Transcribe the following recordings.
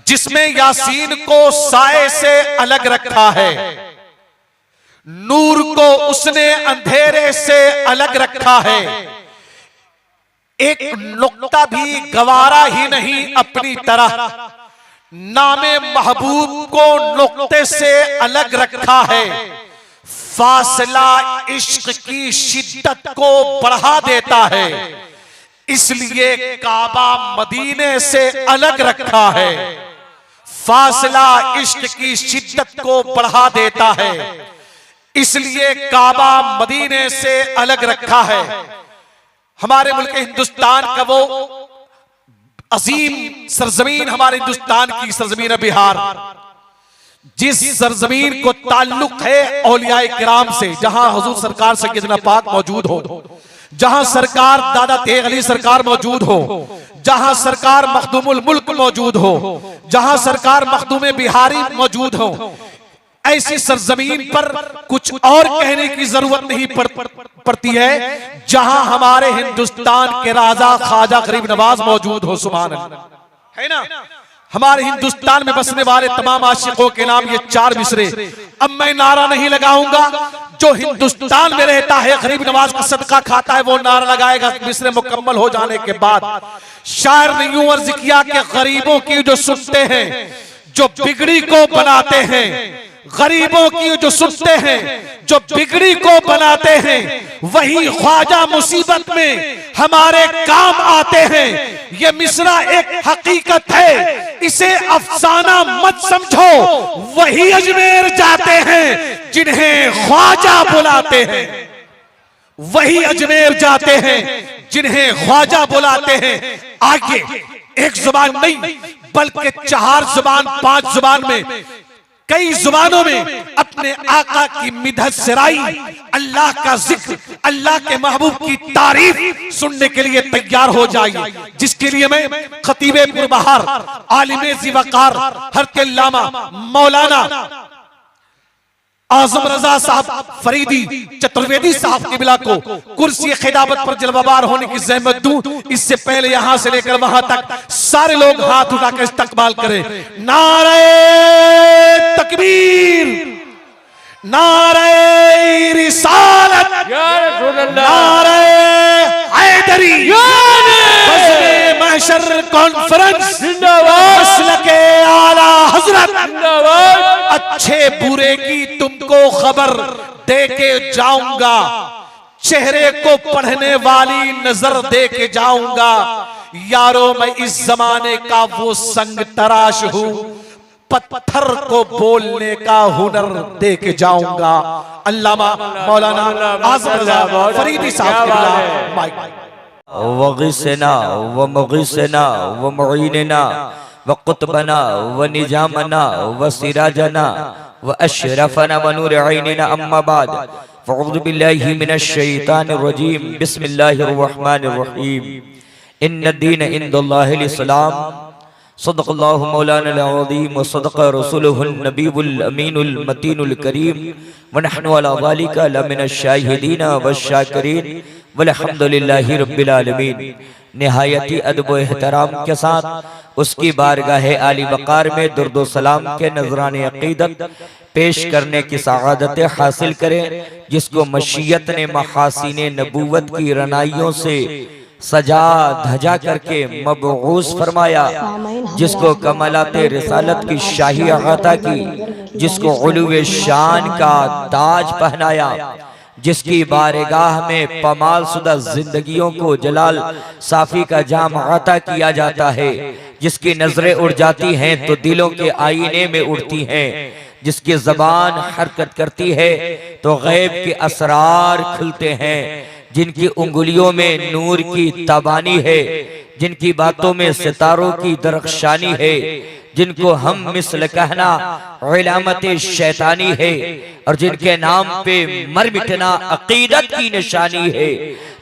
जिसमें यासीन को साए से अलग रखा है, नूर को उसने अंधेरे से अलग रखा है। एक नुक्ता भी गवारा ही नहीं अपनी तरह, नामे महबूब को नुक्ते से अलग रखा है। फासला इश्क की शिद्दत को बढ़ा देता है, इसलिए काबा मदीने से अलग रखा है। फासला इश्क की शिद्दत को बढ़ा देता है, इसलिए काबा मदीने से अलग रखा है। हमारे मुल्क हिंदुस्तान का वो अजीम सरजमीन, हमारे हिंदुस्तान की सरजमीन बिहार, जिस सरजमीन को ताल्लुक है औलियाए किराम से, जहां हुजूर सरकार सैयदना पाक मौजूद हो, जहां सरकार दादा तेग अली सरकार मौजूद हो, जहां सरकार मखदूमुल मुल्क मौजूद हो, जहां सरकार मखदूम बिहारी मौजूद हो, ऐसी सरजमीन पर कुछ और कहने की जरूरत नहीं पड़ती है, जहां हमारे हिंदुस्तान के राजा ख्वाजा गरीब नवाज मौजूद हो। सुभान अल्लाह, है ना। हमारे हिंदुस्तान में बसने वाले तमाम आशिकों के नाम ये 4 मिसरे। अब मैं नारा नहीं लगाऊंगा, जो हिंदुस्तान में रहता है गरीब नवाज का सदका खाता है वो नारा लगाएगा मिसरे मुकम्मल हो जाने के बाद। शायर ने यूं अर्ज किया कि गरीबों की जो सुनते हैं, जो बिगड़ी को बनाते हैं, गरीबों की जो सुनते हैं, जो बिगड़ी को बनाते हैं, वही ख्वाजा मुसीबत में हमारे काम आते हैं। ये मिसरा एक हकीकत है, इसे अफसाना मत समझो। वही अजमेर जाते हैं जिन्हें ख्वाजा बुलाते हैं, वही अजमेर जाते हैं जिन्हें ख्वाजा बुलाते हैं। आगे एक जुबान नहीं बल्कि 4 जुबान 5 जुबान में, कई जुबानों में अपने आका की मिदहत सिराई, अल्लाह का जिक्र, अल्लाह के महबूब की तारीफ सुनने के लिए तैयार हो जाइए। जिसके लिए मैं खतीबे पुरबहार, आलिमे ज़िवकार, हरकेल्लामा मौलाना आजम रजा साहब फरीदी चतुर्वेदी साहब किबला को कुर्सी खिलाफत पर जलवाबार होने की ज़हमत दूं। इससे पहले यहां से लेकर वहां तक सारे लोग हाथ उठाकर इस्तकबाल करें। नारे तकबीर, नारे रिसालत, नारे हैदरी, महशर कॉन्फ्रेंस, मसलके आला हजरत, अच्छे बुरे की तुमको खबर दे के जाऊंगा, चेहरे को पढ़ने वाली नजर दे के जाऊंगा। यारो मैं इस जमाने का वो संग तराश हूं, पत्थर को बोलने का हुनर दे के जाऊंगा। अल्लामा मौलाना आज़म रज़ा फरीदी साहब माइक। वग़िसना व मुग़िसना व मुईनना व क़ुतबना व निजामना व सिराजना व अशरफना व नूर ऐनिना। अम्मा बाद फ़अऊज़ु बिल्लाहि मिनश शैतानिर रजीम। बिस्मिल्लाहिर रहमानिर रहीम। इन्नद-दीन इंदल्लाहिल इस्लाम। सदक़ल्लाहु मौलाना अल-अज़ीम व सदक़ रसूलुहुन नबीयुल अमीनुल मतीनुल करीम व नहनु अला ज़ालिका लमिनश शाहिदीन व शाकिरीन वल्हम्दुलिल्लाहि रब्बिल आलमीन। निहायती अदब व एहतराम के साथ उसकी बारगाह आली वक़ार में दुर्द सलाम के नजराने अक़ीदत पेश करने की सआदत हासिल करें, जिसको मशीयत ने महासीने नबूवत की रनाइयों से सजा धजा करके मबऊस फरमाया, जिसको कमालाते रिसालत की शाही अता की, जिसको उलूए शान का ताज पहनाया, जिसकी बारगाह में पमाल शुदा जिंदगियों को जलाल साफी का जाम अता किया जाता है, जिसकी नजरें उड़ जाती हैं तो दिलों के आईने में उड़ती हैं, जिसकी जबान हरकत करती है तो गैब के असरार खुलते हैं, जिनकी उंगलियों में नूर की ताबानी है, जिनकी बातों में सितारों की दरख्शानी है, जिनको हम मिसल कहना इलामत शैतानी है, और जिनके नाम पे मर मिटना अकीदत की निशानी है।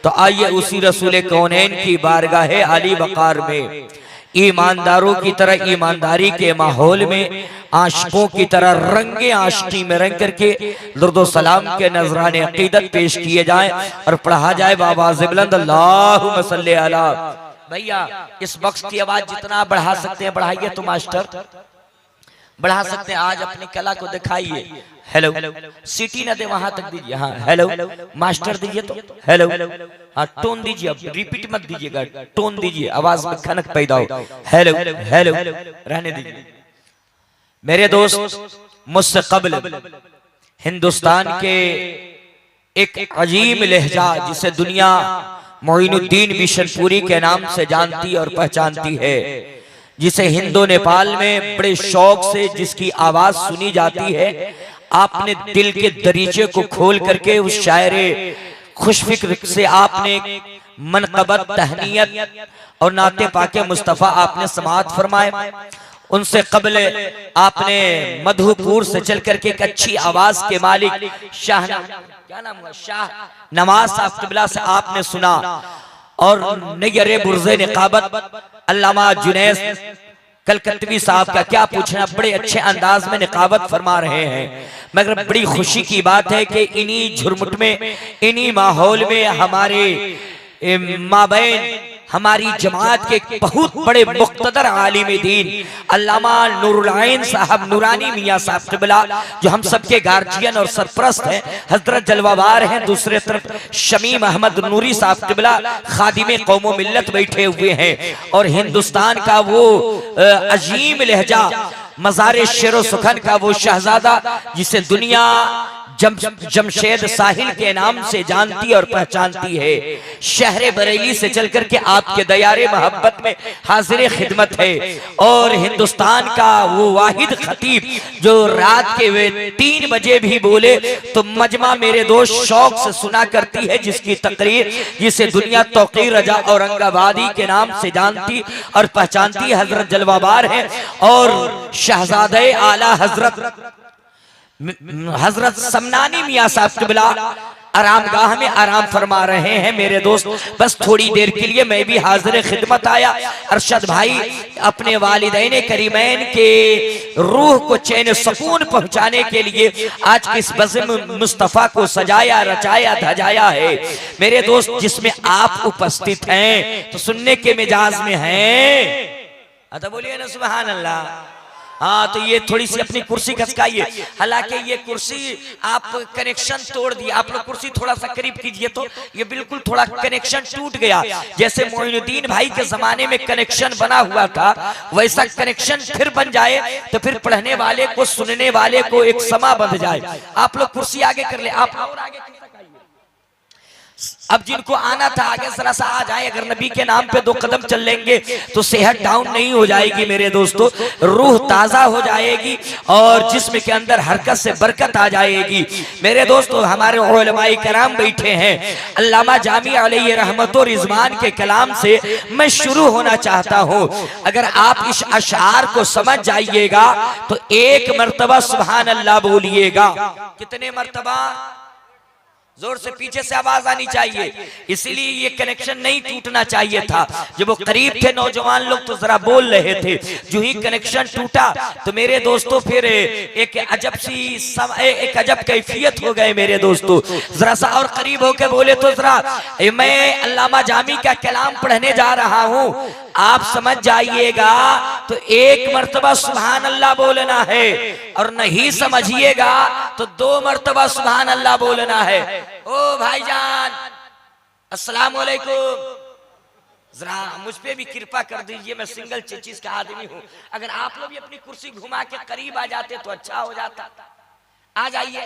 तो आइए उसी रसूल कौनैन की बारगाह आली वक़ार में ईमानदारों की तरह ईमानदारी के माहौल में आशिकों की तरह रंगे आशिकी में रंग करके दुर्दो सलाम के नजराने अकीदत पेश किए जाए और पढ़ा जाए बाबाज़ बुलंद अल्लाहुम्मा सल्ली अला भैया इस बॉक्स की आवाज जितना बढ़ा सकते हैं बढ़ाइए तो मास्टर, बढ़ा सकते हैं, आज अपनी कला को दिखाइए। हेलो, सीटी ना दे वहां तक दीजिए, हाँ हेलो मास्टर दीजिए तो हेलो, हाँ टोन दीजिए, अब रिपीट मत दीजिएगा, टोन दीजिए, आवाज में खनक पैदा हो। हेलो हेलो रहने दीजिए। मेरे दोस्त, मुझसे कबल हिंदुस्तान के एक अजीम लहजा जिसे दुनिया मोइनुद्दीन बिशनपुरी के नाम से जानती और पहचानती है, जिसे हिंदू नेपाल में बड़े शौक से जिसकी आवाज सुनी जाती है, आपने दिल के दरीचे को खोल करके उस शायरे खुशफिक्र से आपने मनकबत, तहनीयत और नाते पाके मुस्तफ़ा आपने समाअत फरमाए। उनसे कबल आपने मधुपुर से चल करके एक अच्छी आवाज के मालिक शाह, क्या नाम हुआ, शाह नवाज साहब क़िबला से आपने सुना, और नयरे बुर्ज़े निकाबत अल्लामा जुनैद कलकत्तवी साहब का क्या पूछना, बड़े अच्छे अंदाज में निकाबत फरमा रहे हैं। मगर बड़ी खुशी की बात है कि इन्हीं झुरमुट में, इन्हीं माहौल में हमारे माबैन हमारी जमात के बहुत बड़े मुख्तदर आलिम दीन अल्लामा नूरुल आइन साहब नूरानी मियाँ साहब क़िबला, जो हम सबके गार्जियन और सरप्रस्त हैं, हजरत जलवाबार हैं। दूसरे तरफ शमीम अहमद नूरी साहब क़िबला खादिम कौम मिल्लत बैठे हुए हैं, और हिंदुस्तान का वो अजीम लहजा, मज़ार शेर सुखन का वो शहजादा जिसे दुनिया जमशेद साहिल के नाम से जानती और पहचानती है, शहर बरेली से चल करके आपके दयारे मोहब्बत में हाजिर खिदमत है, और हिंदुस्तान का वो वाहिद खतीब जो रात के वे 3 बजे भी बोले तो मजमा मेरे दोस्त शौक से सुना करती है, जिसकी तकरीर जिसे दुनिया तौकीर रजा औरंगाबादी के नाम से जानती और पहचानती हजरत जलवाबार है, और शहजादे आला हजरत समनानी मियाँ साहब क़िबला आरामगाह में आराम फरमा रहे हैं। मेरे दोस्त, बस थोड़ी देर के लिए मैं भी हाजिर खिदमत आया। अरशद भाई अपने वालिदैन करीमैन के रूह को चैन सुकून पहुंचाने के लिए आज किस बज़्म मुस्तफ़ा को सजाया, रचाया, धजाया है। मेरे दोस्त, जिसमें आप उपस्थित हैं तो सुनने के मिजाज में हैं, अतः बोलिए ना सुभान अल्लाह। हाँ, तो ये थोड़ी सी अपनी कुर्सी खसकाइए, हालांकि ये कुर्सी आप कनेक्शन तोड़ दिए, आप लोग कुर्सी थोड़ा सा करीब कीजिए, तो ये बिल्कुल थोड़ा कनेक्शन टूट गया। जैसे मोइनुद्दीन भाई के जमाने में कनेक्शन बना हुआ था, वैसा कनेक्शन फिर बन जाए तो फिर पढ़ने वाले को, सुनने वाले को एक समा बंध जाए। आप लोग कुर्सी आगे कर ले, आप और आगे। अब जिनको आना था आगे जरा सा आ जाए, अगर नबी के नाम पे 2 कदम चल लेंगे तो सेहत डाउन नहीं हो जाएगी मेरे दोस्तों, रूह ताजा हो जाएगी और जिस्म के अंदर हरकत से बरकत आ जाएगी। मेरे दोस्तों, हमारे उलमाए कराम बैठे हैं, अल्लामा जामी अलैहि रहमत व रिजवान के कलाम से मैं शुरू होना चाहता हूँ। अगर आप इस अशार को समझ जाइएगा तो 1 मर्तबा सुभान अल्लाह बोलिएगा। कितने मर्तबा? जोर से, पीछे से आवाज आनी चाहिए, इसीलिए ये कनेक्शन नहीं टूटना चाहिए था। जब वो करीब थे नौजवान लोग तो जरा बोल रहे थे, जो ही कनेक्शन टूटा तो मेरे दोस्तों फिर एक अजब कैफियत हो गए। मेरे दोस्तों, जरा सा और करीब होके बोले तो जरा, मैं अल्लामा जामी का कलाम पढ़ने जा रहा हूँ, आप समझ जाइएगा तो 1 मर्तबा सुभान अल्लाह बोलना है, और नहीं समझिएगा तो 2 मर्तबा सुभान अल्लाह बोलना है। ओ भाईजान, अस्सलाम वालेकुम, जरा मुझ पे भी कृपा कर दीजिए, मैं सिंगल चीज का आदमी हूँ। अगर आप लोग भी अपनी कुर्सी घुमा के करीब आ जाते तो अच्छा हो जाता। आ जाइए,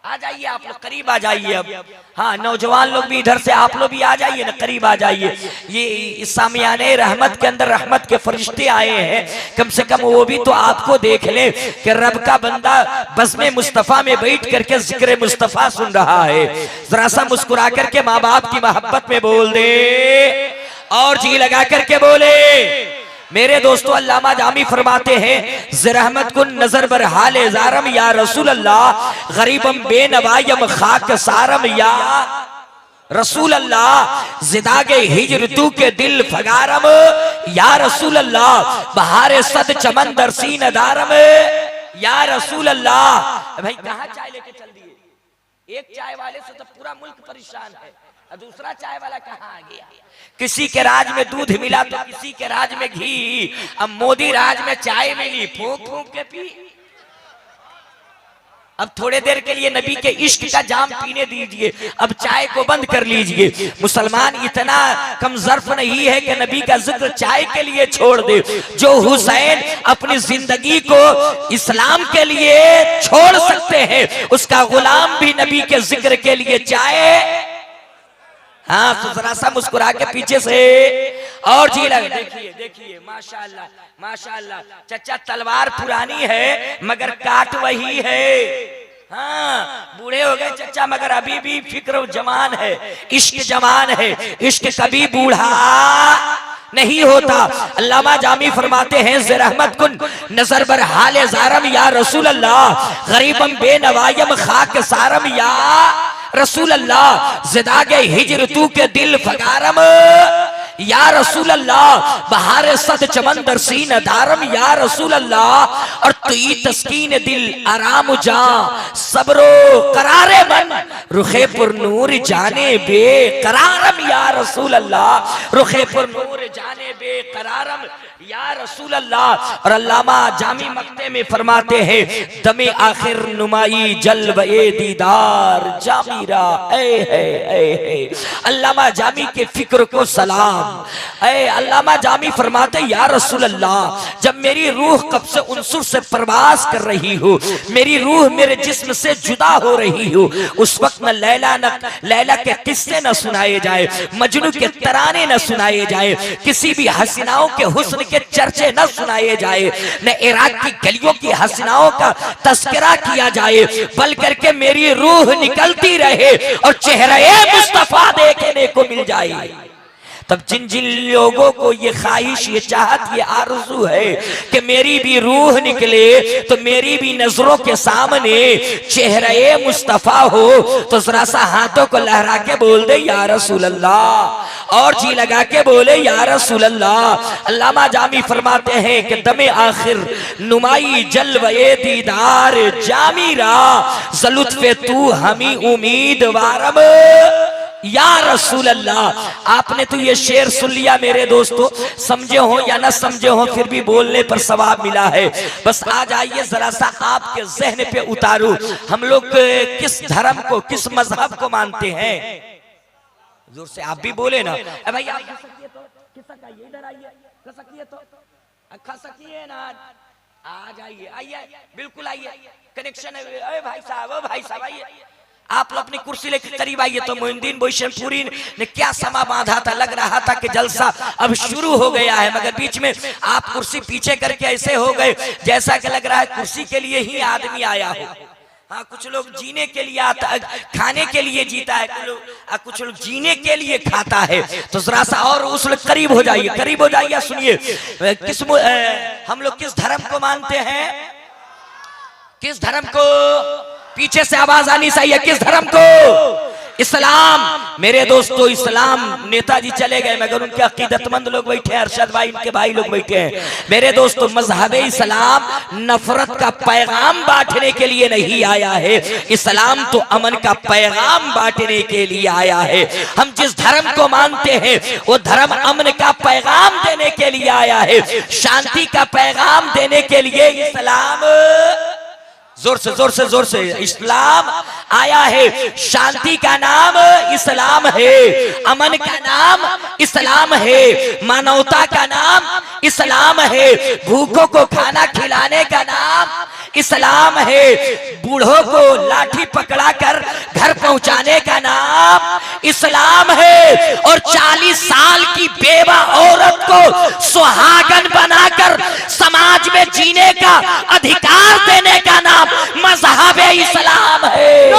आ जाइए, आप लोग करीब आ जाइए। अब हाँ, नौजवान लोग भी इधर से, आप लोग भी आ जाइए ना, करीब आ जाइए। ये सामियाने रहमत के अंदर रहमत के फरिश्ते आए हैं, कम से कम वो भी तो आपको देख ले कि रब का बंदा बज़्म मुस्तफ़ा में बैठ करके जिक्र मुस्तफ़ा सुन रहा है। जरा सा मुस्कुरा करके माँ बाप की मोहब्बत में बोल दे, और जी लगा करके बोले। मेरे दोस्तों, अल्लामा जामी फरमाते हैं, ज़रहमत कुन नजर बर हाले ज़ारम या रसूल अल्लाह, गरीबम बेनवायम खाक सारम या रसूल अल्लाह, जिदागे हिजर तू के दिल फगारम या रसूल अल्लाह, बहारे सद चमन दरसी नदारम या रसूल अल्लाह। भाई कहाँ चाय लेके चल दिए? एक चाय वाले से तो पूरा मुल्क परेशान है। और दूसरा चाय वाला कहाँ आ गया? किसी के राज में दूध मिला तो किसी के राज में घी, अब मोदी राज में चाय मिली, फूंक फूंक के पी। अब थोड़े देर के लिए नबी के इश्क का जाम पीने दीजिए, अब चाय को बंद कर लीजिए। मुसलमान इतना कमजर्फ नहीं है कि नबी का जिक्र चाय के लिए छोड़ दे। जो हुसैन अपनी जिंदगी को इस्लाम के लिए छोड़ सकते हैं, उसका गुलाम भी नबी के जिक्र के लिए चाय। हाँ, तो जरा सा मुस्कुरा के पीछे से और जी लगे। देखिए देखिए, माशाअल्लाह माशाअल्लाह। चचा तलवार पुरानी है मगर काट वही है। हाँ, बूढ़े हो गए चचा मगर अभी भी फिक्र जवान है, इश्क जवान है। इश्क कभी बूढ़ा नहीं होता। अल्लामा जामी फरमाते हैं, रहमत कुन नजर बर हाले ज़ारम या रसूल अल्लाह, गरीबम बेनवायम खाक सारम या रसूल अल्लाह, ज़िदागे हिजर तू के दिल फगारम या रसूल अल्लाह, बहारे सद चमन दरसीन दारम या रसूल अल्लाह, और तुई तस्कीन दिल आराम जा, सब्रो करारे मन रुखे पुर नूर जाने बेकरारम या रसूल अल्लाह, रुखे पुर नूर जाने बेकरारम या रसूल अल्लाह। और अल्लामा जामी मक्ते में फरमाते हैं, दमे आखिर नुमाई जल्व ए दीदार जामीरा ए। अल्लामा जामी के फिक्र को सलाम। अल्लामा जामी फरमाते, या रसूल अल्लाह, जब मेरी रूह कब से उनसुर से प्रवास कर रही हो, मेरी रूह मेरे जिस्म से जुदा हो रही हो, उस वक्त न लैला के किस्से न सुनाए जाए, मजनू के तराने न सुनाए जाए, किसी भी हसीनाओं के हुस्न के चर्चे न सुनाए जाए, न इराक की गलियों की हसीनाओं का तस्करा किया जाए, बल करके मेरी रूह निकलती रहे और चेहरे मुस्तफा देखने को मिल जाए। तब जिन जिन लोगों को ये ख्वाहिश, ये चाहत, ये आरज़ू है कि मेरी भी रूह निकले तो मेरी भी नजरों के सामने चेहरे मुस्तफा हो, तो जरा सा हाथों को लहरा के बोल दे या रसूल अल्लाह, और जी लगा के बोले या रसूल अल्लाह। अल्लामा जामी फरमाते हैं कि दमे आखिर नुमाई जलवे दीदार जामीरा, ज़लुत्फ़े तू हमी उम्मीदवारम या रसूल अल्लाह। आपने तो ये शेर सुन लिया मेरे दोस्तों, समझे हो या ना समझे हो, फिर भी बोलने पर सवाब मिला है। बस आ जाइए जरा सा आपके जहन पे उतारू, हम लोग किस धर्म को, किस मजहब को मानते हैं। जोर से आप भी बोले ना। भाई आप इधर आइए, खा सकिए ना, आ जाइए, आइए बिल्कुल आइए, कनेक्शन है। भाई साहब आइए, आप लोग अपनी कुर्सी लेकर करीब आइए। तो मोइनुद्दीन बोईशमपुरी ने क्या समा बांधा था, लग रहा था कि जलसा अब शुरू हो गया है, मगर बीच में आप कुर्सी पीछे करके ऐसे हो गए जैसा कि लग रहा है कुर्सी के लिए ही आदमी आया हो। हाँ, कुछ लोग जीने के लिए आता, खाने के लिए जीता है, कुछ लोग जीने के लिए खाता है। तो जरा सा और उस लोग करीब हो जाइए, करीब हो जाइए। सुनिए, हम लोग किस धर्म को मानते हैं, किस धर्म को, पीछे से आवाज आनी चाहिए, किस धर्म को? इस्लाम। मेरे दोस्तों, इस्लाम, नेताजी चले गए मगर उनके अकीदतमंद लोग बैठे हैं, अरशद भाई, इनके भाई लोग बैठे हैं। मेरे दोस्तों, मजहब इस्लाम नफरत का पैगाम बांटने के लिए नहीं आया है, इस्लाम तो अमन का पैगाम बांटने के लिए आया है। हम जिस धर्म को मानते हैं वो धर्म अमन का पैगाम देने के लिए आया है, शांति का पैगाम देने के लिए इस्लाम, जोर से इस्लाम आया है। शांति का नाम इस्लाम है, अमन का नाम इस्लाम है, मानवता का नाम इस्लाम है, भूखों को खाना खिलाने का नाम इस्लाम है, बूढ़ों को लाठी पकड़ाकर घर पहुंचाने का नाम इस्लाम है, और 40 साल की बेवा औरत को सुहागन बनाकर समाज में जीने का अधिकार देने का नाम मजहब इस्लाम है।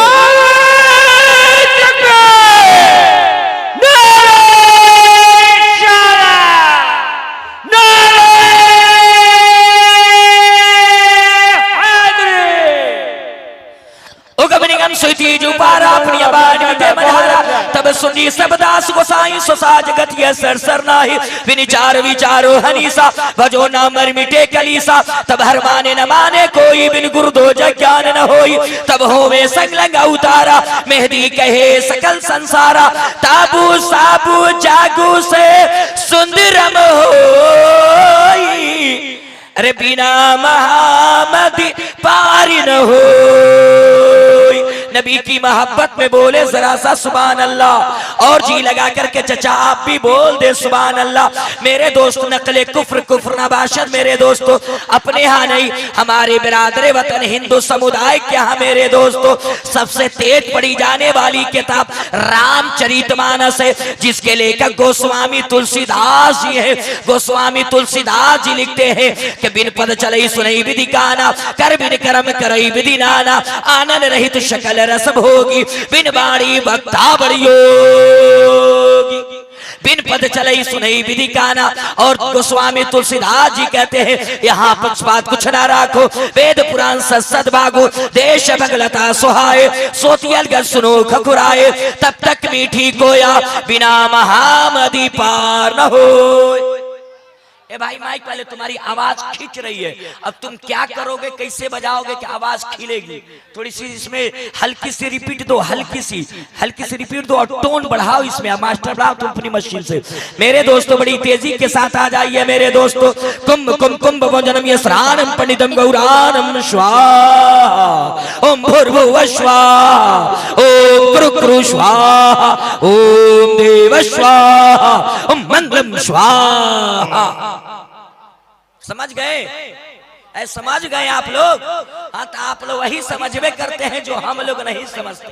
तब सब सुनी सब दास गोसाई सुसाज गति सर नाही विचार विचारो हनीसा भजो ना मर मिटे कलीसा तब हर माने न माने कोई बिन गुरु दो ज्ञान न होई तब होवे संग लगा उतारा मेहदी कहे सकल संसारा ताबू साबू जागू से सुंदरम होई अरे बिना महामदी पारी न हो नबी की मोहब्बत में बोले जरा सा सुभान अल्लाह और जी लगा करके चचा आप भी बोल दे सुभान अल्लाह। मेरे दोस्त नकले कुफ्र कुफ्र नबाशत मेरे दोस्तों अपने यहाँ नहीं हमारे बिरादरे वतन हिंदू समुदाय के यहाँ मेरे दोस्तों सबसे तेज पढ़ी जाने वाली किताब रामचरितमानस है जिसके लेखक गोस्वामी तुलसीदास जी है। गोस्वामी तुलसीदास जी लिखते हैं कि बिन पद चलई सुनई विधि गाना कर बिन कर्म करई विधि नाना आनंद रहित शकल रस भोगी बिन बाणी भक्ता बड़ियोगी बिन पद चलई सुनई विधि गाना। और गोस्वामी तुलसीदास जी कहते हैं यहाँ पक्षपात कुछ ना राखो वेद पुराण सद भागो देश भगलता सुहाए सोतियल गल सुनो खकुराए तब तक मीठी गोया बिना महामदी पार न हो। ए भाई माइक वाले तुम्हारी आवाज खींच रही है अब तुम क्या करोगे कैसे बजाओगे कि आवाज खिलेगी थोड़ी सी इसमें हल्की सी रिपीट दो हल्की सी रिपीट दो और टोन बढ़ाओ इसमें मास्टर बढ़ाओ तुम अपनी मशीन से। मेरे दोस्तों बड़ी तेजी के साथ आ जाइए मेरे दोस्तों कुंभ कुंभ कुंभ वंजनम यस्रानम पंडितम गौरानम स्वाहा ओम भूर्भुवः स्वाहा ओम कृ कृ स्वाहा ओम देव स्वाहा ओम मंगलम स्वाहा। समझ गए समझ गए आप लोग। हाँ तो आप लोग वही समझ में करते हैं जो हम लोग नहीं समझते।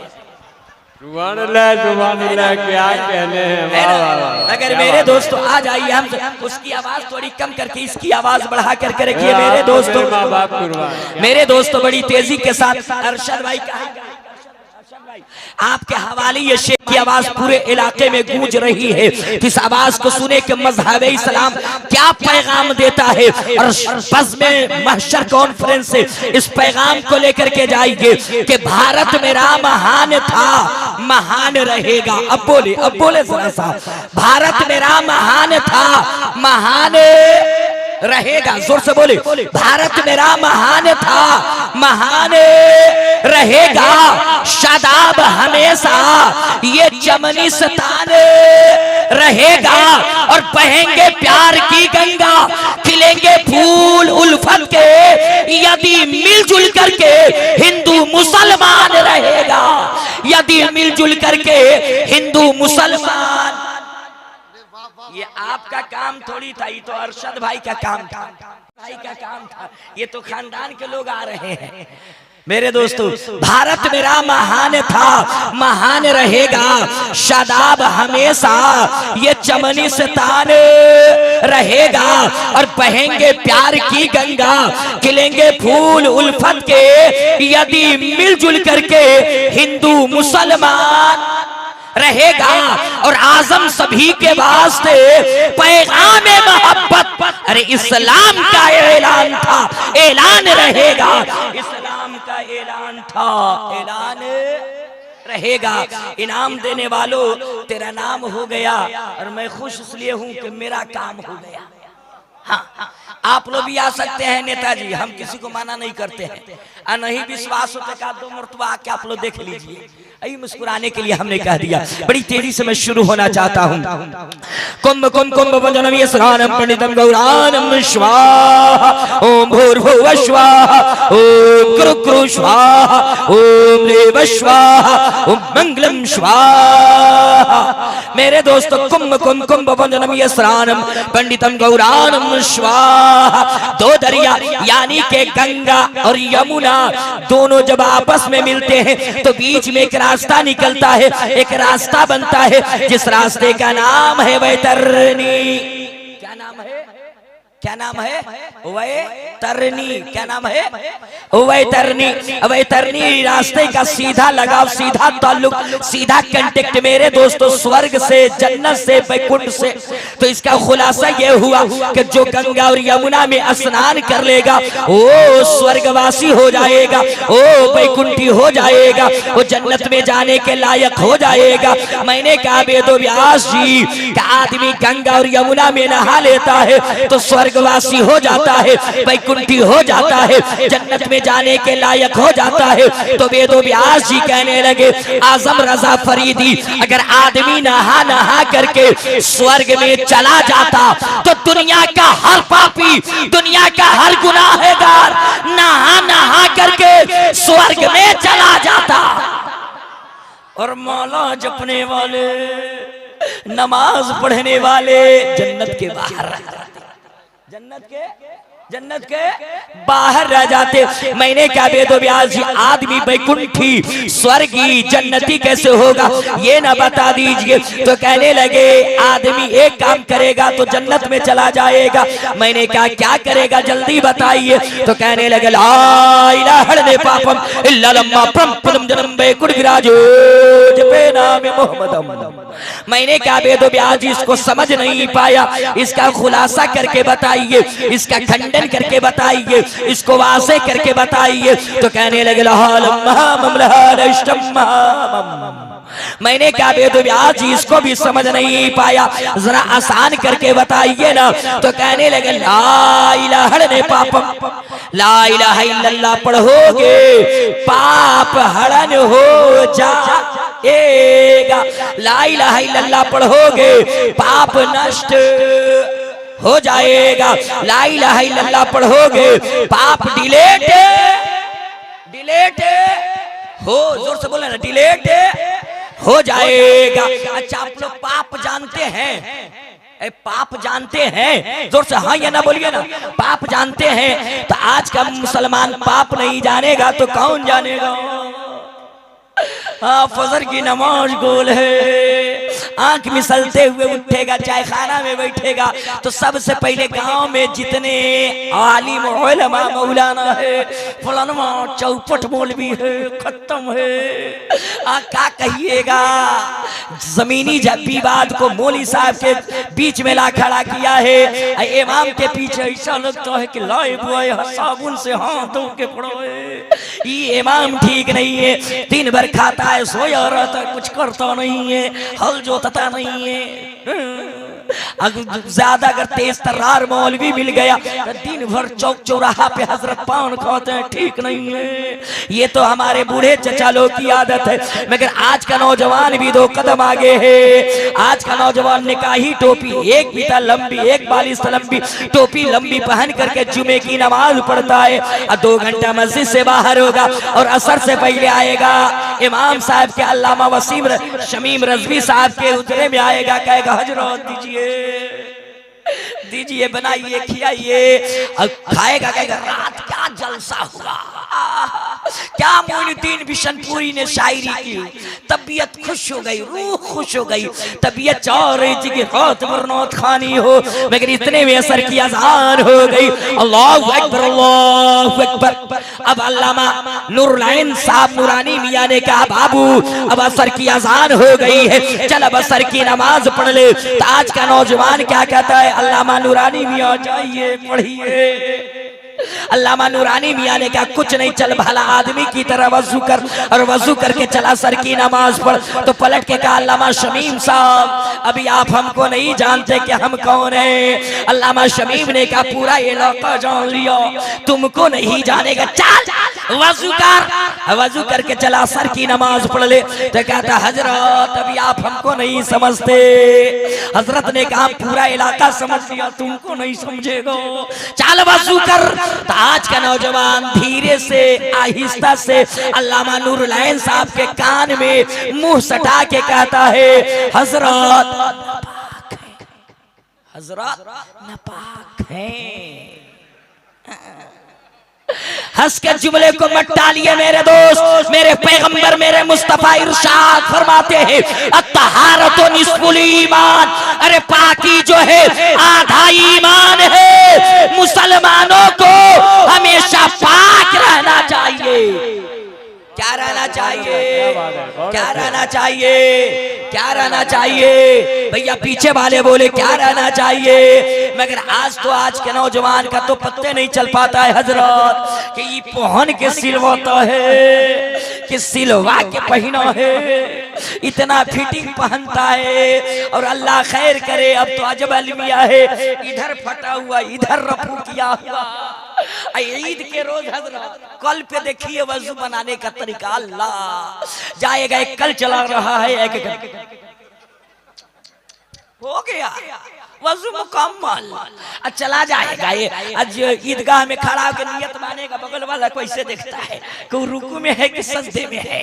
सुभान अल्लाह क्या कहने हैं। अगर मेरे दोस्तों आ जाइए हम उसकी आवाज थोड़ी कम करके इसकी आवाज बढ़ा करके रखिए मेरे दोस्तों। मेरे दोस्तों बड़ी तेजी के साथ अरशद भाई आपके हवाले ये शेख की आवाज पूरे इलाके में गूंज रही है। इस आवाज को सुने के मजहब इस्लाम क्या पैगाम देता है और बस में महशर कॉन्फ्रेंस से इस पैगाम को लेकर के जाएंगे कि भारत मेरा महान था महान रहेगा। अब बोले जरा सा भारत मेरा महान था महान रहेगा। जोर से बोले भारत मेरा महान था महान रहेगा शादाब हमेशा ये चमनी सतान रहेगा और बहेंगे प्यार की गंगा खिलेंगे फूल उल्फत के यदि मिलजुल करके हिंदू मुसलमान रहेगा यदि मिलजुल करके हिंदू मुसलमान। ये आपका काम थोड़ी था ये तो अरशद भाई का काम था ये तो खानदान के लोग आ रहे हैं। मेरे दोस्तों भारत मेरा महान था महान रहेगा शादाब हमेशा ये चमनी से तान रहेगा और बहेंगे प्यार की गंगा खिलेंगे फूल उल्फत के यदि मिलजुल करके हिंदू मुसलमान रहेगा। और आजम सभी के वास्ते पैगाम मोहब्बत अरे इस्लाम का ऐलान था ऐलान रहेगा इस्लाम का ऐलान था ऐलान रहेगा। इनाम देने वालों तेरा नाम हो गया और मैं खुश इसलिए हूं कि मेरा काम हो गया। हाँ आप लोग भी आ सकते हैं नेताजी हम किसी को माना नहीं करते हैं नहीं विश्वास होता का 2 मरतबा आके आप लोग देख लीजिए यही मुस्कुराने के लिए हमने कह दिया। बड़ी तेजी से मैं शुरू होना चाहता हूँ। कुंभ कुंभ कुंभ वंदनम यस्रानम पंडितम गौरानम स्वाहा ओम भूर्भुवः स्वाहा ओम कृ कृ स्वाहा ओम देव स्वाहा ओम मंगलम स्वाहा। मेरे दोस्तों कुंभ कुंभ कुंभ वंदनम यस्रानम पंडितम गौरानम स्वाहा। 2 दरिया यानी के गंगा और यमुना दोनों जब आपस में मिलते हैं तो बीच में एक रास्ता निकलता है एक रास्ता बनता है जिस रास्ते का नाम है वैतरणी। क्या नाम है क्या नाम है? वैतरणी। क्या नाम है? वैतरणी। वैतरणी रास्ते का सीधा लगाव, सीधा ताल्लुक, सीधा कांटेक्ट मेरे दोस्तों स्वर्ग से, जन्नत से, बैकुंठ से। तो इसका खुलासा ये हुआ कि जो गंगा और यमुना में स्नान कर लेगा वो स्वर्गवासी हो जाएगा, वो बैकुंठी हो जाएगा, वो जन्नत में जाने के लायक हो जाएगा। मैंने कहा वेदो व्यास जी का आदमी गंगा और यमुना में नहा लेता है तो स्वर्गवासी हो जाता है, बैकुंठी हो जाता है, जन्नत में जाने के लायक हो जाता है। तो वेदो व्यास जी कहने लगे आजम रजा फरीदी अगर आदमी नहा नहा करके स्वर्ग में चला जाता तो दुनिया का हर पापी, दुनिया का हर गुनाहगार नहा नहा करके स्वर्ग में चला जाता। और मौला जपने वाले, नमाज पढ़ने वाले जन्नत के बाहर रह जाते, जन्नत के बाहर रह जाते। मैंने क्या वेदो व्यास जी आदमी बैकुंठी स्वर्गी जन्नती कैसे होगा ये ना बता दीजिए। तो कहने लगे आदमी एक काम करेगा तो जन्नत में चला जाएगा। मैंने कहा क्या करेगा जल्दी बताइए। तो कहने लगे ला इलाहा इल्लल्लाह पापम इल्ला लम्मा परम जन्म बैकुंठ विराजो जपे नाम मोहम्मदम। मैंने क्या वेदो व्यास जी इसको समझ नहीं पाया, इसका खुलासा करके बताइए, इसका खंडन करके बताइए, इसको वासे करके बताइए। तो कहने लगे मैंने क्या वेदो व्यास जी इसको भी समझ नहीं पाया, जरा आसान करके बताइए ना। तो कहने लगे ला इलाहा इल्लल्लाह पापम, ला इलाहा इल्लल्लाह पढ़ोगे पाप हरण हो जाएगा, ला इलाहा इल्लल्लाह पढ़ोगे पाप नष्ट हो जाएगा, ला इलाहा इल्लल्लाह पढ़ोगे पाप डिलेट हो, जोर से बोले ना, डिलेट हो जाएगा। अच्छा आप लोग पाप जानते हैं? पाप जानते हैं? जोर से हाँ या ना बोलिए ना। पाप जानते हैं? तो आज का मुसलमान पाप नहीं जानेगा तो कौन जानेगा? फजर की नमाज गोल है, आंख मिसलते हुए उठेगा, चाय खाना में बैठेगा तो सबसे पहले गांव में जितने आलिम उलमा मौलाना है, फलाना चौपट मौलवी है, खत्म है, क्या कहिएगा। जमीनी विवाद को मौली साहब के बीच में ला खड़ा किया है। इमाम के पीछे ऐसा लगता है कि लाए बुआए साबुन से हाथ धो के पड़ो है। ये इमाम ठीक नहीं है, दिन भर खाता है, सोया रहता है, कुछ करता नहीं है, हल जोतता नहीं है। ज्यादा अगर तेज तर्रार मौलवी मिल गया तो दिन भर चौक चौराहा पे हजरत पान खाते हैं, ठीक नहीं है। ये तो हमारे बूढ़े चचा लोग की आदत है, मगर आज का नौजवान भी दो कदम आगे है। आज का नौजवान निकाही टोपी, एक बीता लंबी, एक बालिश लंबी टोपी लंबी पहन करके जुमे की नमाज पढ़ता है और 2 घंटा मस्जिद से बाहर होगा और असर से पहले आएगा इमाम साहब के अल्लामा वसीम शमीम रजवी साहब के उतरे में आएगा, कहेगा हजरत दीजिए बनाइए खिलाइए, और खाएगा कहेगा रात क्या जलसा हुआ, क्या मोइनुद्दीन बिशनपुरी ने शायरी की, तबीयत खुश हो गई, रूह खुश हो गई, तबीयत चाह रही थी कि रात भर नौत खानी हो, मगर इतने में असर की अज़ान हो गई। अल्लाहु अकबर, अल्लाहु अकबर। अब अल्लामा नूरुल साहब नूरानी मियां ने कहा बाबू अब असर की अज़ान हो गई है, चल अब असर की नमाज पढ़ ले। तो आज का नौजवान क्या कहता है, अल्लामा नूरानी मियां जाइए पढ़िए। अल्लामा नूरानी मियां ने कहा कुछ नहीं, चल भला आदमी की तरह वजू कर, और वजू करके चला सर की नमाज पढ़। तो पलट के कहा अल्लामा शमीम साहब अभी आप हमको नहीं जानते कि हम कौन हैं। अल्लामा शमीम ने कहा पूरा इलाका जान लिया, तुमको नहीं जानेगा, चल वजू कर। वजू करके चला सर की नमाज पढ़ ले। तो कहता हजरत अभी आप हमको नहीं समझते। हजरत ने कहा पूरा इलाका समझ लिया, तुमको नहीं समझेगा, चल वजू कर। तो आज का नौजवान धीरे से आहिस्ता से अल्लामा नूरुल ऐन साहब के कान में मुंह सटा के कहता है हजरत नापाक है। हंस के जुमले को मत टालिए मेरे दोस्त, मेरे पैगंबर मेरे मुस्तफा इरशाद फरमाते हैं अत्तहारतु निस्फुल ईमान, अरे पाकी जो है आधा ईमान है। मुसलमानों को हमेशा पाक रहना चाहिए। क्या रहना चाहिए? क्या रहना चाहिए? क्या रहना चाहिए? भैया पीछे वाले बोले क्या रहना चाहिए? मगर आज के नौजवान का तो पत्ते नहीं चल पाता है हजरत कि ये पहन के सिलवाता है कि सिलवा के पहना है, इतना फिटिंग पहनता है। और अल्लाह खैर करे, अब तो अजब अलमिया है, इधर फटा हुआ इधर रफू किया हुआ। ईद के रोज हजरत कल पे देखिए वजू बनाने का तरीका, अल्लाह जाएगा। एक कल चला रहा है, एक हो गया वजू मुकम्मल, चला जाएगा। ये आज ईदगाह में खड़ा होकर नियत मानेगा, बगल वाला को ऐसे देखता है कि रुकू में है कि सजदे में है।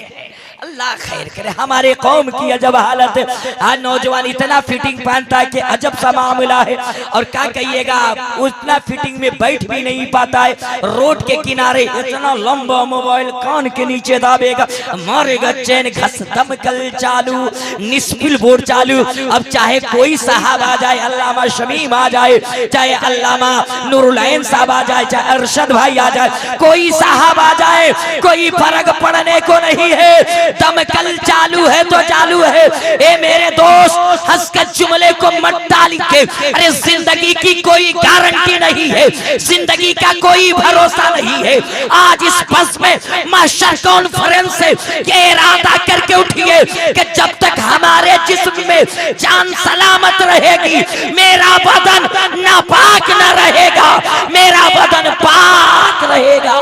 अल्लाह खैर करे। हमारे कौम की अजब हालत है, आज नौजवान इतना फिटिंग पहनता है कि अजब सा मामला है। और क्या कहिएगा, उतना फिटिंग में बैठ भी नहीं पाता है। रोड के किनारे इतना लंबा मोबाइल कान के नीचे दाबेगा, मारेगा चैन घस दमकल चालू, निस्फिल बोर्ड चालू। अब चाहे कोई साहब आ जाए, अल्लामा शमीम आ जाए, चाहे अल्लामा नूरुलैन साहब आ जाए, चाहे अरशद भाई आ जाए, कोई साहब आ जाए, कोई फर्क पड़ने को नहीं है। दमकल चालू है तो चालू है। ए मेरे दोस्त, हंस कर जुमले को मत डाल के, अरे जिंदगी की कोई गारंटी नहीं है, जिंदगी का कोई भरोसा नहीं है। आज इस बस में मास्टर कॉन्फ्रेंस से ये इरादा करके उठिए कि जब तक हमारे जिस्म में जान सलामत रहेगी, मेरा बदन नापाक न रहेगा, मेरा बदन पाक रहेगा।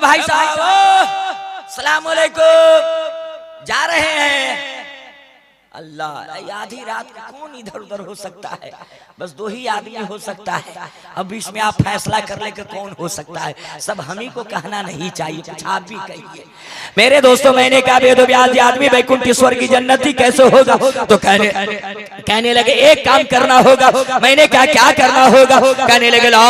भाई साहब अस्सलाम वालेकुम, जा रहे हैं। अल्लाह, आधी रात को कौन इधर उधर हो सकता है? बस दो ही आदमी हो सकता है। अब इसमें आप फैसला कर ले कि कौन हो सकता है। सब हम ही को कहना नहीं चाहिए, कुछ आप भी कहिए। मेरे दोस्तों, मैंने कहा बेदो ब्याज आदमी वैकुंठेश्वर की जन्नती कैसे होगा? तो कहने लगे एक काम करना होगा। मैंने कहा क्या करना होगा? कहने लगे ला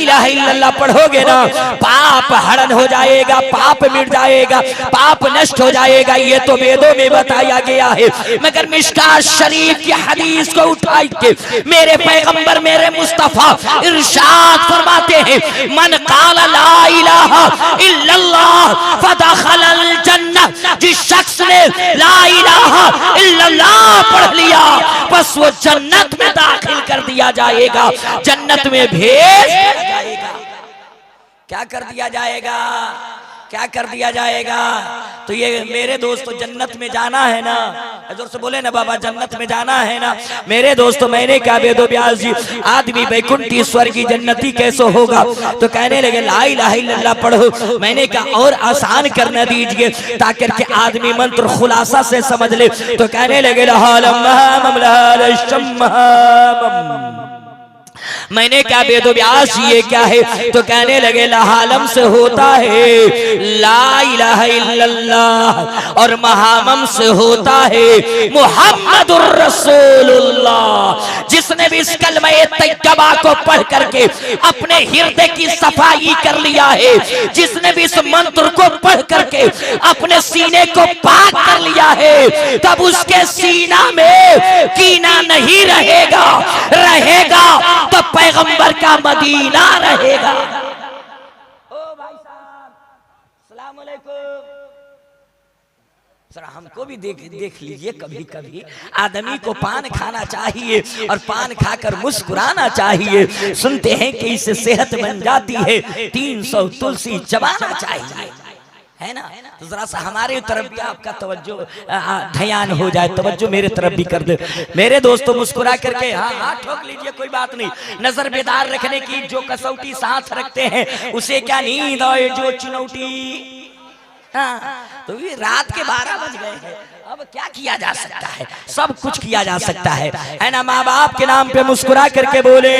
इलाहा इल्लल्लाह पढ़ोगे ना, पाप हरण हो जाएगा, पाप मिट जाएगा, पाप नष्ट हो जाएगा। ये तो वेदों में बताया गया है। मगर मिशकात शरीफ की हदीस को उठा के मेरे पैगंबर, मेरे मुस्तफा इरशाद फरमाते हैं, मन काल ला इलाहा इल्लल्लाह फदखलल जन्नह। जिस शख्स ने ला इलाहा इल्लल्लाह पढ़ लिया, बस वो जन्नत में दाखिल कर दिया जाएगा, जन्नत में भेज दिया जाएगा। क्या कर दिया जाएगा? क्या कर दिया जाएगा? तो ये मेरे दोस्तों, जन्नत में जाना है ना, जोर से बोले ना बाबा, जन्नत में जाना है ना। मेरे दोस्तों, मैंने कहा बेदो ब्यास जी, आदमी वैकुंठेश्वर की जन्नती कैसे होगा? तो कहने लगे ला इलाहा इल्लल्लाह पढ़ो। मैंने कहा और आसान करना दीजिए ताकि के आदमी मंत्र खुलासा से समझ ले। तो कहने लगे मैंने क्या बेदो ब्यास ये क्या है? तो कहने लगे लहालम से होता है ला इलाहा इल्लल्लाह, और महामम से होता है मुहम्मदुर रसूलुल्लाह। जिसने भी इस कलमा तैयबा को पढ़ करके अपने हृदय की सफाई कर लिया है, जिसने भी इस मंत्र को पढ़ करके अपने सीने को पाक कर लिया है, तब उसके सीना में कीना नहीं रहेगा, रहेगा तो पैगंबर का मदीना रहेगा। ओ भाई साहब अस्सलाम वालेकुम। जरा हमको भी देख लीजिए, कभी कभी आदमी को पान खाना चाहिए और पान खाकर मुस्कुराना चाहिए। सुनते हैं कि इससे सेहत बन जाती है, 300 तुलसी चबाना चाहिए, है ना? तो जरा सा हमारे तरफ भी आपका तवज्जो ध्यान हो जाए, तवज्जो मेरे तरफ भी कर दे। मेरे दोस्तों, मुस्कुरा करके हाँ ठोक लीजिए, कोई बात नहीं। नजर बेदार रखने की जो कसौटी साथ रखते हैं, उसे क्या नींद आए जो चुनौती। हाँ, तो ये रात के 12 बज गए हैं, अब क्या किया जा सकता है? सब कुछ किया जा सकता है ना? माँ बाप के नाम पे मुस्कुरा करके बोले।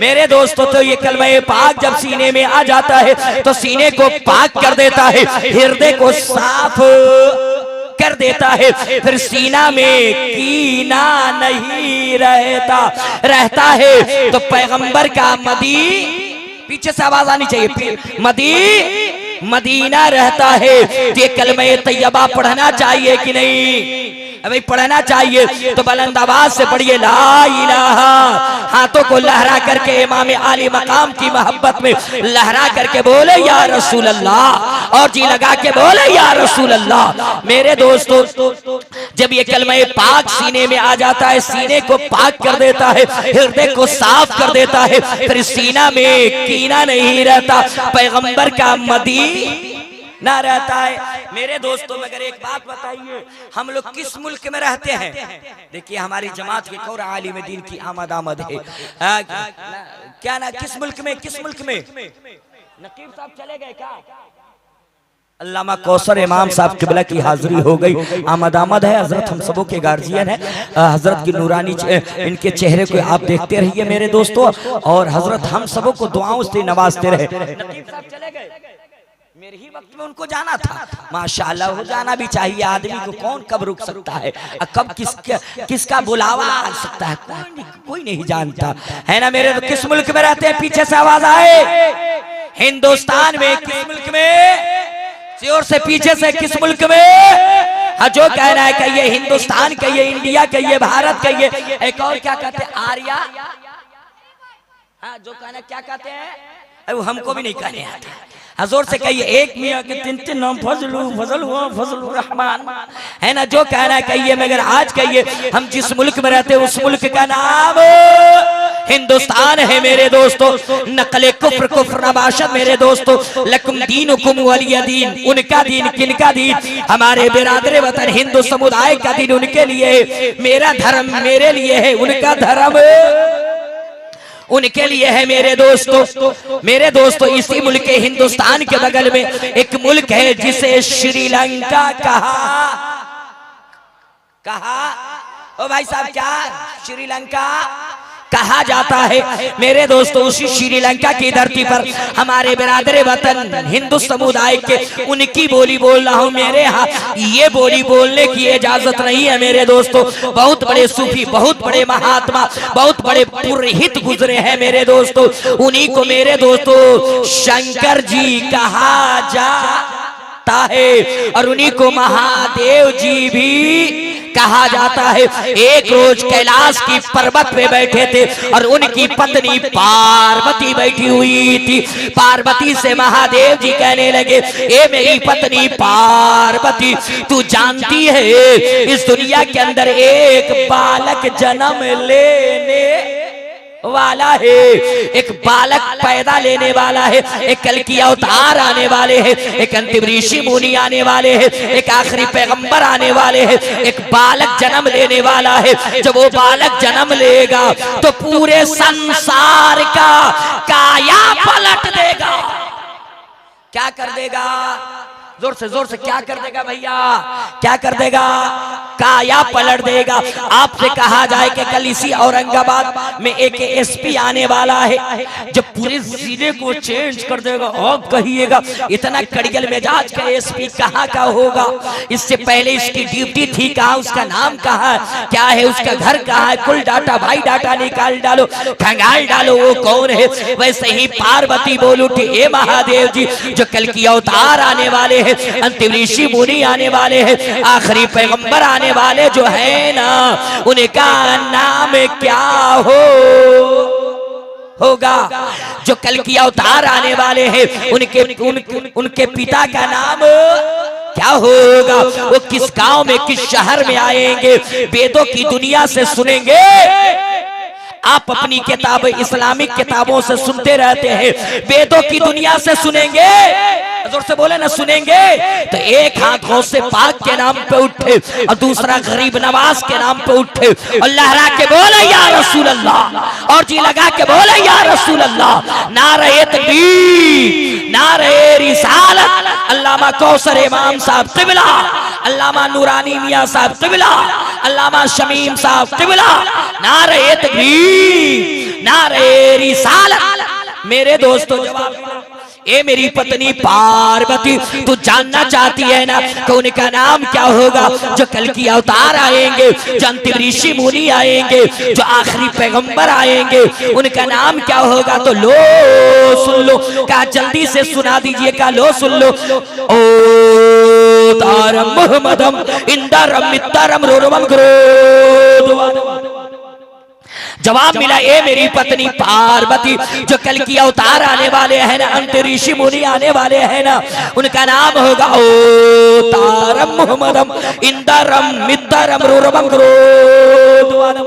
मेरे दोस्तों, तो ये कलमा पाक जब सीने में आ जाता है तो सीने को पाक कर देता है, हृदय को साफ कर देता है, फिर सीना में कीना नहीं रहता है। तो पैगंबर का पीछे से आवाज आनी चाहिए, मदीना रहता है। तो ये कलमे तैयबा पढ़ना चाहिए कि नहीं? अभी पढ़ना चाहिए। तो बुलंद आवाज से पढ़िए ला इलाहा, हाथों को लहरा करके इमाम आली मकाम की मोहब्बत में लहरा करके बोले या रसूल अल्लाह, और जी लगा के बोले या रसूल अल्लाह। मेरे दोस्तों, जब ये कलमे पाक सीने में आ जाता है, सीने को पाक कर देता है, हृदय को साफ कर देता है, फिर सीना में कीना नहीं रहता, पैगंबर का ना रहता है। मेरे दोस्तों, मगर एक बात बताइए, हम लोग किस मुल्क में रहते हैं? देखिए हमारी जमात के कौर आलिम दीन की आमद है। क्या ना, किस मुल्क में नकीब साहब चले गए क्या? अल्लामा कौसर इमाम साहब किबला की हाजिरी हो गई, आमद है। हजरत हम सबों के गार्जियन है, हजरत की नूरानी इनके चेहरे को आप देखते रहिए मेरे दोस्तों, और हजरत हम सबों को दुआओं से नवाजते रहे। नकीब साहब चले गए, मेरे ही वक्त में उनको जाना था। माशाअल्लाह, हो जाना भी चाहिए। आदमी को कौन कब रुक सकता है, कब किसका बुलावा आ सकता है, कोई नहीं जानता है ना मेरे। किस मुल्क में रहते हैं? पीछे से आवाज आए, हिंदुस्तान में। किस मुल्क में? जोर से पीछे से, किस मुल्क में? हाँ, जो कहना है कहिए, हिंदुस्तान कहिए, इंडिया कहिए, भारत कहिए, एक और क्या कहते हैं, आर्या। हाँ, जो कहना क्या कहते हैं, वो हमको भी नहीं कहने आता। हजूर से कहिए, एक मियाँ के तीन नाम, फजलुर रहमान, है ना। जो कहना है कहिए, मगर आज कहिए हम जिस मुल्क में रहते हैं उस मुल्क का नाम हिंदुस्तान है मेरे दोस्तों। नकले कुफ्र नबाशत मेरे दोस्तों। लकुम दीनुकुम वलिय दीन, उनका दीन किनका दीन? हमारे बिरादरे वतन हिंदू समुदाय का दीन उनके लिए है, मेरा धर्म मेरे लिए है, उनका धर्म उनके लिए है मेरे दोस्तों। इसी मुल्क के हिंदुस्तान के बगल में एक मुल्क है जिसे श्रीलंका कहा। ओ भाई साहब, क्या श्रीलंका कहा जाता है मेरे दोस्तों? उसी श्रीलंका की धरती पर हमारे बिरादरे वतन हिंदू समुदाय के उनकी बोली बोल रहा हूँ। मेरे यहाँ ये बोली बोलने की इजाजत नहीं है मेरे दोस्तों। बहुत बड़े सूफी, बहुत बड़े महात्मा, बहुत बड़े पुरोहित गुजरे हैं मेरे दोस्तों। उन्हीं को मेरे दोस्तों शंकर जी कहा जाता है, और उन्हीं को महादेव जी भी कहा जाता है। एक रोज कैलाश की पर्वत पे बैठे थे और उनकी पत्नी पार्वती बैठी हुई थी। पार्वती से महादेव जी कहने लगे, ए मेरी पत्नी पार्वती, तू जानती है इस दुनिया के अंदर एक बालक जन्म लेने वाला है, एक बालक पैदा लेने वाला है, एक कल की अवतार आने वाले हैं, एक अंतिम ऋषि मुनि आने वाले हैं, एक आखिरी पैगंबर आने वाले हैं, एक बालक जन्म लेने वाला है। जब वो बालक जन्म लेगा तो पूरे संसार का काया पलट देगा। क्या कर देगा? जोर से क्या कर देगा भैया? क्या कर देगा? काया पलट देगा। आपसे कहा जाए कि कल इसी औरंगाबाद में एक एसपी आने वाला है, जब पूरे जिले को चेंज कर देगा। और कहिएगा इतना कड़ियल मिजाज का एसपी कहाँ का होगा? इससे पहले इसकी ड्यूटी थी कहाँ, उसका नाम कहाँ है, क्या है, उसका घर कहाँ है, कुल डाटा भाई डाटा निकाल डालो, खंगाल डालो वो कौन है। वैसे ही पार्वती बोल उठी, ए महादेव जी, जो कल की अवतार आने वाले हैं, अंतिम ऋषि मुनि आने वाले हैं, आखिरी पैगंबर आने वाले जो है ना, उनका नाम क्या होगा? जो कल की अवतार आने वाले हैं उनके पिता का नाम क्या होगा? वो किस गांव में, किस शहर में आएंगे? वेदों की दुनिया से सुनेंगे। आप अपनी किताब इस्लामिक किताबों से सुनते रहते हैं, वेदों की दुनिया से सुनेंगे। जोर से बोले ना, सुनेंगे। तो एक हाथ गौसे पाक के नाम पे उठे और दूसरा गरीब नवाज के नाम पे उठे और लहरा के बोले या रसूल अल्लाह, और जी लगा के बोले या रसूल अल्लाह। नारे तकबीर, नारे रिसालत। अल्लामा कौसर इमाम साहब क़िबला, अल्लामा नूरानी मियां साहब क़िबला, अल्लामा शमीम साहब क़िबला, नारे तकबीर, नारे रिसालत। मेरे दोस्तों, जवाब ए मेरी पत्नी पार्वती, तू जानना चाहती है ना कि उनका नाम क्या होगा? जो कल की अवतार आएंगे, जो अंतिम ऋषि मुनि आएंगे, जो आखिरी पैगंबर आएंगे, उनका नाम क्या होगा? तो लो सुन लो, क्या जल्दी से सुना दीजिएगा, लो सुन लो। ओ तारम मुहम्मदम इंदरम मित्तरम रोरवम ग्रोधवम। जवाब मिला, ए मेरी पत्नी पार्वती, जो कल की अवतार आने वाले हैं ना, अंत ऋषि मुनि आने वाले हैं ना, उनका नाम होगा ओ तारम मुहम्मदम इंदरम मित्तरम रोरवम ग्रोधवम।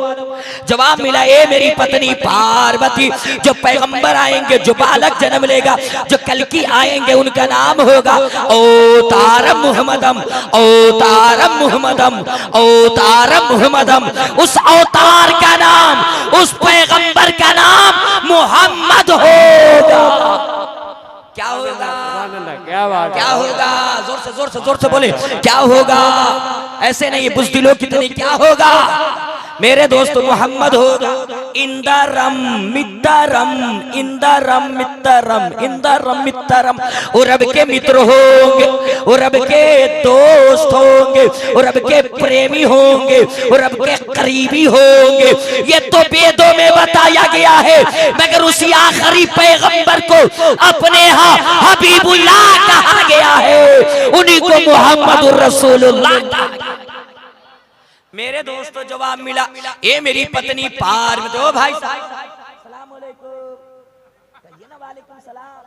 जवाब मिला, ए मेरी पत्नी पार्वती, जो पैगंबर आएंगे, जो बालक जन्म लेगा, जो कल की आएंगे, उनका नाम होगा ओ तारम मुहम्मदम, ओ तारम मुहम्मदम, ओ तारम मुहम्मदम। उस अवतार का नाम, उस पैगंबर का नाम मोहम्मद होगा। क्या होगा? क्या बात, क्या होगा? जोर से बोले, क्या होगा? ऐसे नहीं, बुज़दिलों की तरह, क्या होगा मेरे दोस्त? मोहम्मद होगा। इंदरम मित्तरम, इंदरम मित्तरम, इंदरम मित्तरम। वो रब के मित्र होंगे, वो रब के दोस्त होंगे, वो रब के प्रेमी होंगे, वो रब के करीबी होंगे। ये तो वेदों में बताया गया है, मगर उसी आखिरी पैगंबर को अपने यहाँ हबीबुल्लाह कहा गया है, उन्हीं को मोहम्मद रसूलुल्लाह कहा गया। मेरे दोस्तों जवाब मिला, ए मेरी पत्नी पार्वती। ओ भाई साहब, सलाम अलैकुम, कहिए ना वालेकुम सलाम।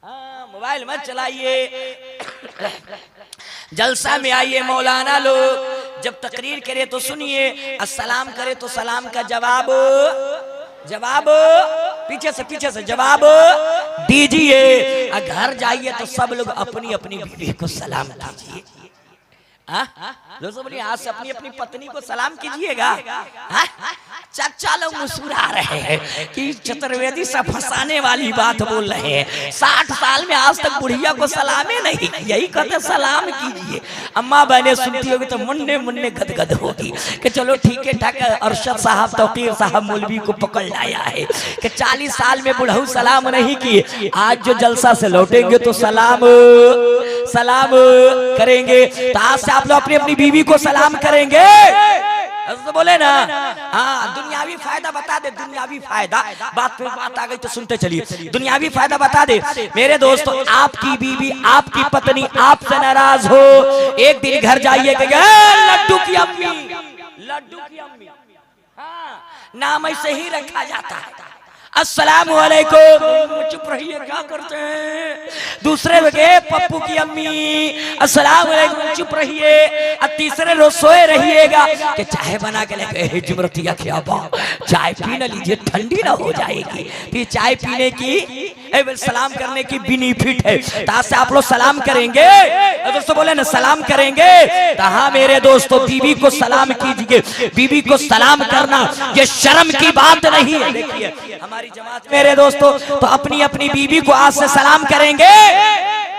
हाँ, मोबाइल मत चलाइए, जलसा में आइए। मौलाना लोग जब तकरीर करे तो सुनिए, अस्सलाम करे तो सलाम का जवाब पीछे से जवाब दीजिए। घर जाइए तो सब लोग अपनी अपनी बीवी को सलाम कीजिए। दोस्तों बोलिए, आज से अपनी अपनी पत्नी को सलाम कीजिएगा। चर्चा लोग मुस्कुरा रहे हैं कि चतुर्वेदी से फंसाने वाली बात बोल रहे हैं। 60 साल में आज तक बुढ़िया को सलामे नहीं, यही कहते सलाम कीजिए। अम्मा बहने सुनती होगी तो मुन्ने मुन्ने गदगद होगी कि चलो ठीक है ठाक। अरशद साहब, तौकीर साहब मौलवी को पकड़ लाया है कि 40 साल में बुढ़ऊ सलाम नहीं किए, आज जो जलसा से लौटेंगे तो सलाम करेंगे। तो आज से आप लोग अपनी अपनी बीवी को सलाम करेंगे, तो बोले ना। हाँ, दुनियावी फायदा बता दे, दुनियावी फायदा, बात आ गई तो सुनते चलिए। दुनियावी फायदा बता दे मेरे दोस्तों, आपकी बीवी, आपकी पत्नी आपसे नाराज हो, एक दिन घर जाइए लड्डू की अम्मी, लड्डू की अम्मी। हाँ, नाम ऐसे ही रखा जाता है। अस्सलाम वालेकुम, चुप रहिए, क्या करते हैं? दूसरे जगह पप्पू की अम्मी, अस्सलाम वालेकुम, चुप रहिए। और तीसरे रोज सोए रहिएगा कि चाय बना के लेके जुमरतिया क्या बात, चाय पी ना लीजिए, ठंडी ना हो जाएगी। फिर चाय पीने की सलाम करने की बेनिफिट है, ताकि से आप लोग सलाम करेंगे। दोस्तों बोले ना सलाम करेंगे, तो हाँ मेरे दोस्तों, बीवी को सलाम कीजिए। बीवी को सलाम करना ये शर्म की बात नहीं है। देखिए हमारी जमात मेरे दोस्तों, तो अपनी अपनी बीवी को आज से सलाम करेंगे।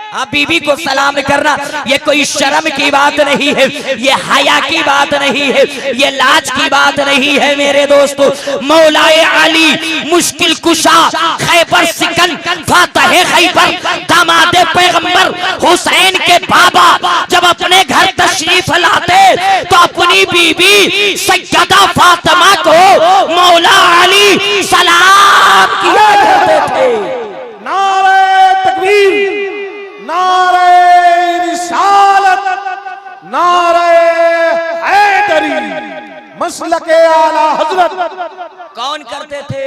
हाँ, बीवी को सलाम करना ये कोई शर्म की बात नहीं है, ये हया की बात नहीं है, ये लाज की बात नहीं है मेरे दोस्तों। मौलाए अली मुश्किल कुशा खैबर सिकन फातह खैबर दामादे पैगंबर हुसैन के बाबा जब अपने घर तशरीफ लाते तो अपनी बीवी सैयदा फातिमा को मौला अली सलाम किया करते थे। नारे तकबीर, नारे रिसालत, नारे हैदरी, मसलके आला हजरत। कौन करते थे?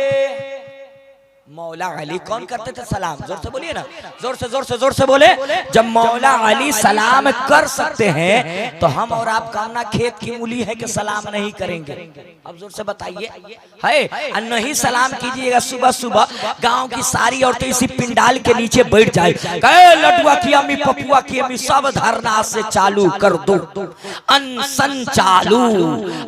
मौला अली। कौन करते थे सलाम? जोर से बोलिए ना, जोर से बोले। जब मौला अली सलाम कर सकते हैं तो हम और आप कामना खेत की मूली है कि सलाम नहीं करेंगे? अब जोर से बताइए, है नहीं सलाम कीजिएगा। सुबह सुबह गांव की सारी औरतें इसी पिंडाल के नीचे बैठ जाए, लडुआ की अम्मी, पपुआ की अम्मी, सब धरना से चालू कर दो, अनशन चालू।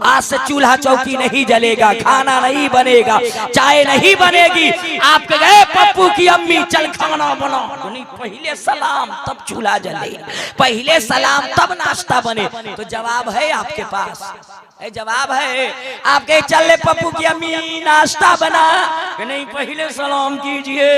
आज से चूल्हा चौकी नहीं जलेगा, खाना नहीं बनेगा, चाय नहीं बनेगी। आपके गए पप्पू की अम्मी चल खाना बना, नहीं पहले सलाम तब चूल्हा जले, पहले सलाम तब नाश्ता बने। तो जवाब है आपके पास, जवाब है आपके, चल ले पप्पू की अम्मी नाश्ता बना, नहीं पहले सलाम कीजिए।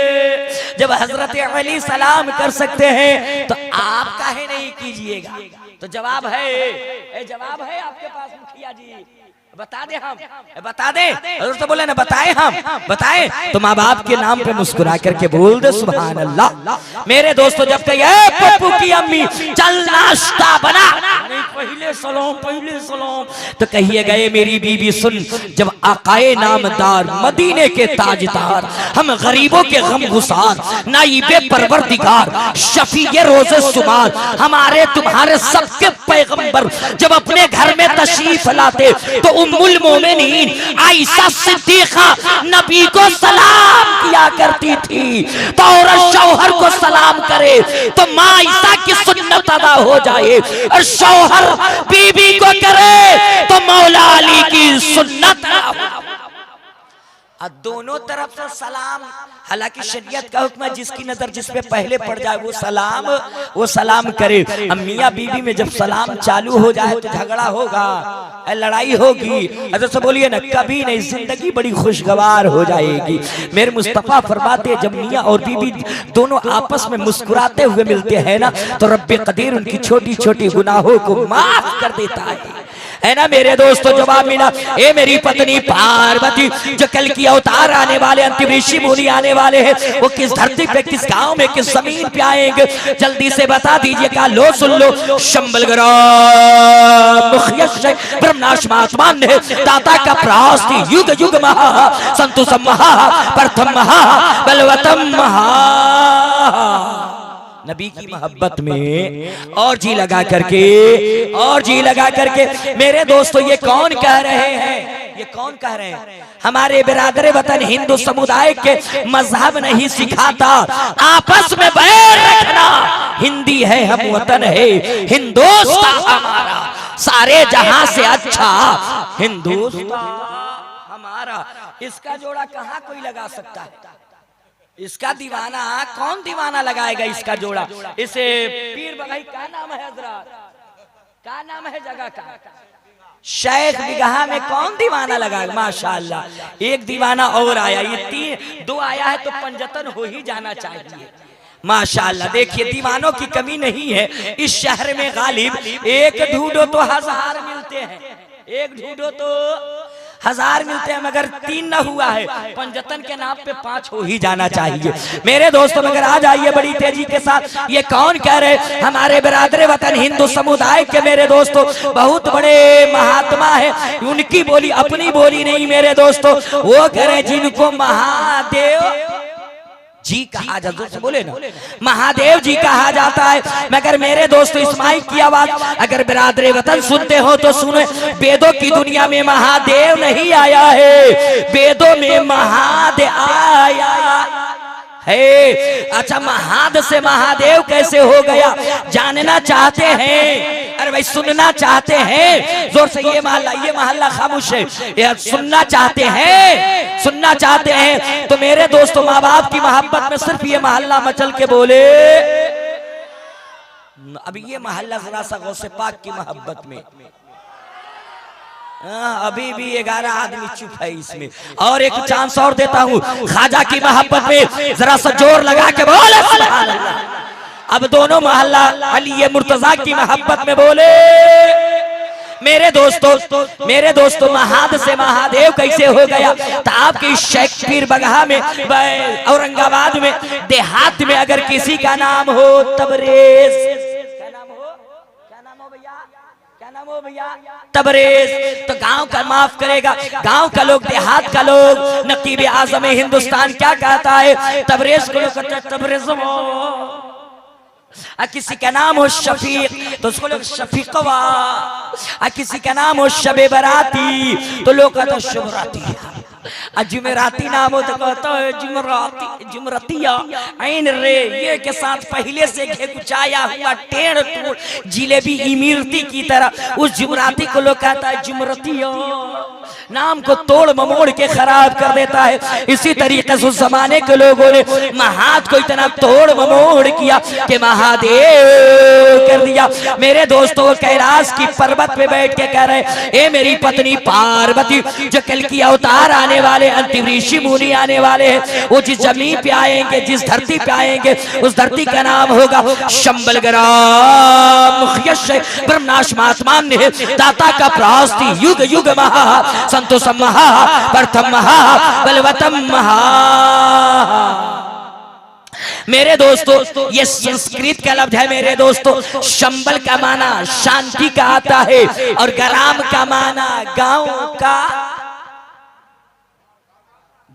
जब हजरत अली सलाम कर सकते हैं तो आप काहे नहीं कीजिएगा? तो जवाब है, जवाब है आपके पास मुखिया जी, बता दे हम, बता दे। हजरत तो बोले ना बताए, हम बताए तो माँ बाप के नाम पे मुस्कुरा करके बोल दे सुभान अल्लाह। मेरे दोस्तों जब कहिए पप्पू की अम्मी चल नाश्ता बना, नहीं पहले सलाम, पहले सलाम, तो कहिए गए मेरी बीबी सुन, जब आकाए नामदार मदीने के ताजदार, हम गरीबों के गम गुसार, नाइबे परवरदिगार, शफीए रोज़े शुमार, हमारे तुम्हारे सबके पैगंबर जब अपने घर में तशरीफ लाते तो उम्मुल मोमिनीन आयशा सिद्दीका नबी को सलाम किया करती थी। तो औरत शौहर को सलाम करे तो माँ आयशा की सुन्नत अदा हो जाए, और शौहर बीबी को करे तो मौला अली की सुन्नत अदा हो। दोनों तरफ से सलाम, हालांकि शरीयत का हुक्म है जिसकी नजर जिस पे पहले पड़ जाए वो सलाम करे। अब मियाँ बीबी में जब सलाम चालू हो जाए तो झगड़ा होगा, लड़ाई होगी। अगर से बोलिए ना कभी नहीं, जिंदगी बड़ी खुशगवार हो जाएगी। मेरे मुस्तफा फरमाते हैं जब मियाँ और बीबी दोनों आपस में मुस्कुराते हुए मिलते हैं ना तो रब्बे कदीर उनकी छोटी छोटी गुनाहों को माफ कर देता है ना मेरे दोस्तों। जवाब मिला, ए मेरी पत्नी पार्वती, जो कल की अवतार आने वाले अंतिम ऋषि मुनि आने वाले हैं, वो किस धरती पे, किस गांव में, किस जमीन पे आएंगे, जल्दी से बता दीजिए। का लो सुन लो, शंबल ब्रह्मनाश आसमान ने दाता का प्रयास थी, युग युग महा संतुषम महा प्रथम महा बलवतम महा। नबी की मोहब्बत में और जी लगा करके, और जी लगा करके मेरे दोस्तों ये कौन कह रहे हैं, ये कौन कह रहे हैं? हमारे बिरादरे वतन हिंदू समुदाय के मजहब नहीं सिखाता आपस में बैर रखना। हिंदी है हम वतन है हिंदुस्तान हमारा, सारे जहां से अच्छा हिंदुस्तान हमारा। इसका जोड़ा कहाँ कोई लगा सकता है? इसका दीवाना कौन दीवाना लगाएगा इसका जोड़ा? इसे पीर बगाई का नाम है हजरत, क्या नाम है जगह का? शेख बिगहा में कौन दीवाना लगाएगा? माशाअल्लाह एक दीवाना और आया, ये दो आया है तो पंजतन हो ही जाना चाहिए। माशाअल्लाह देखिए दीवानों की कमी नहीं है इस शहर में गालिब। एक ढूंढो तो 1000 मिलते हैं, एक ढूंढो तो 1000 मिलते हैं, मगर 3 न हुआ है। पंजतन के नाम पे 5 हो ही जाना चाहिए मेरे दोस्तों। मगर आ जाइए बड़ी तेजी के साथ, ये कौन कह रहे? हमारे बिरादरे वतन हिंदू समुदाय के मेरे दोस्तों बहुत बड़े महात्मा है, उनकी बोली अपनी बोली नहीं मेरे दोस्तों। वो कह रहे जिनको महादेव जी कहा जाता है, बोले ना महादेव जी कहा जाता है। मगर मेरे दोस्तों इस माइक की आवाज अगर बिरादरे वतन सुनते हो तो सुने, वेदों की दुनिया में महादेव नहीं आया है, वेदों में महादेव आया है। अच्छा महाद से महादेव कैसे हो गया जानना चाहते हैं? अरे भाई सुनना चाहते हैं जोर से? ये मोहल्ला खामोश है, ये सुनना चाहते हैं, सुनना चाहते हैं तो मेरे दोस्तों माँ बाप की मोहब्बत में सिर्फ ये मोहल्ला मचल के बोले। अब ये मोहल्ला जरा सा गौसे पाक की मोहब्बत में अभी भी 11 आदमी चुप है इसमें। और एक चांस और देता हूँ, ख्वाजा की मोहब्बत में जरा सा जोर लगा के बोले सुभान अल्लाह। अब दोनों मोहल्ला अली मुर्तजा की मोहब्बत में बोले। मेरे दोस्तों महाद से महादेव कैसे हो गया? तो आपके शेख पीर बगहा में, औरंगाबाद में, देहात में अगर किसी का नाम हो तबरेज, भैया तबरेज, तो गांव का माफ करेगा, गांव का लोग, देहात का लोग, नकीब आजम हिंदुस्तान क्या कहता है? तबरेज को लोग कहते हैं तबरेज। किसी का नाम हो शफीक तो उसको लोग शफीकवा, किसी का नाम हो शबे बराती तो लोग कहते हैं शुभराती, जुमेराती नाम हो तो कहता है जुमराती, जुमरतिया ऐन रे ये के साथ पहले से घेकुचाया हुआ टेढ़ टूढ़ जिलेबी इमरती की तरह उस जुमराती को लोग कहता है जुमरतिया। नाम को तोड़ ममोड़ के खराब कर देता है। इसी तरीके से उस जमाने के लोगों ने महाद को इतना तोड़ ममोड़ किया कि महादेव कर दिया। मेरे दोस्तों, कैलाश की पर्वत पे बैठ के कह रहे, ए मेरी पत्नी पार्वती, जो कल की अवतार आने वाले अंतिम ऋषि मुनि आने वाले हैं, वो जिस जमीन पे आएंगे, जिस धरती पे आएंगे, उस धरती का नाम होगा शंबल ग्राम। ब्रह्मनाश महात्मान ने दाता का प्रास्ति युग युग महा संतोषम महा प्रथम महा बलवतम महा। मेरे दोस्तों, ये संस्कृत का लफ्ज है मेरे दोस्तों। शंबल का माना शांति का आता है और ग्राम का माना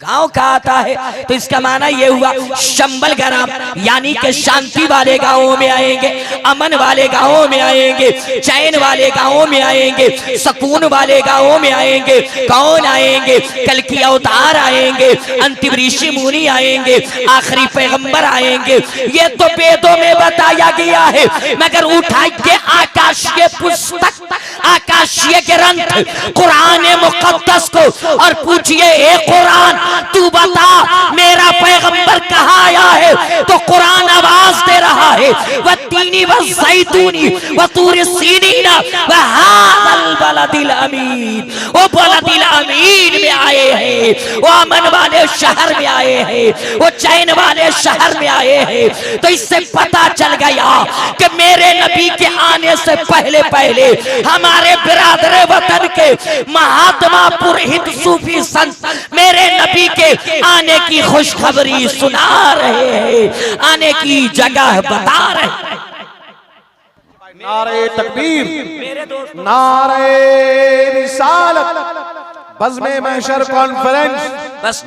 गांव का आता है। तो इसका माना ये हुआ शंबल ग्राम, यानी कि शांति वाले गांवों में आएंगे, अमन वाले गांवों में आएंगे, चैन वाले गांवों में आएंगे, सुकून वाले गांवों में आएंगे। कौन आएंगे? कल की अवतार आएंगे, अंतिम ऋषि मुनि आएंगे, आखिरी पैगंबर आएंगे। ये तो वेदों में बताया गया है, मगर उठाइए आकाशीय पुस्तक, आकाशीय ग्रंथ कुरान मुकद्दस को और पूछिए, ए कुरान तू बता मेरा पैगंबर कहाँ आया है? तो कुरान आवाज दे रहा है, वह तीनी व जैतूनी व तूर सीनीना व हादल बलदिल अमीन। वो बलदिल अमीन में आए हैं, वो अमन वाले शहर में आए हैं, वो चैन वाले शहर में आए हैं। तो इससे पता चल गया कि मेरे नबी के आने से पहले पहले हमारे बिरादर वतन के महात्मा पुरोहित सूफी संत मेरे नबी के आने की खुशखबरी सुना रहे हैं, आने की जगह बता रहे हैं। नारे तकबीर, नारे रिसालत, बज़्म महशर कॉन्फ्रेंस। बस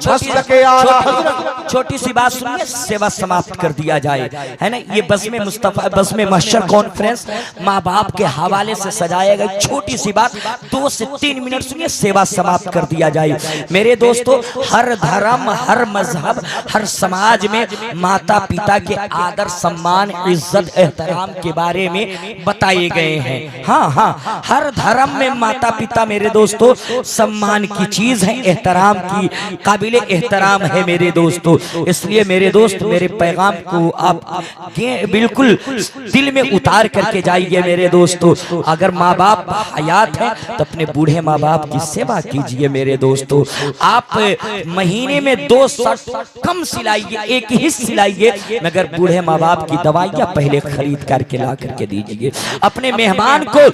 छोटी सी बात सुनिए, सेवा समाप्त कर दिया जाए, है ना। ये बज़्म मुस्तफा, बज़्म महशर कॉन्फ्रेंस माँ बाप के हवाले से सजाया गया। छोटी सी बात, 2 से 3 मिनट सुनिए, सेवा समाप्त कर दिया जाए। मेरे दोस्तों, हर धर्म, हर मजहब, हर समाज में माता पिता के आदर सम्मान इज्जत एहतराम के बारे में बताए गए हैं। हाँ, हर धर्म में माता पिता मेरे दोस्तों सम्मान की चीज है, एहतराम की काबिले एहतराम है मेरे दोस्तों। इसलिए मेरे दोस्त, मेरे पैगाम को आप बिल्कुल दिल में उतार करके जाइए मेरे दोस्तों। अगर माँ बाप हयात है तो अपने बूढ़े माँ बाप की सेवा कीजिए मेरे दोस्तों। आप महीने में 2 शर्ट कम सिलाइए, एक ही सिलाइए, मगर बूढ़े माँ बाप की दवाइयाँ पहले खरीद करके ला करके दीजिए। अपने मेहमान को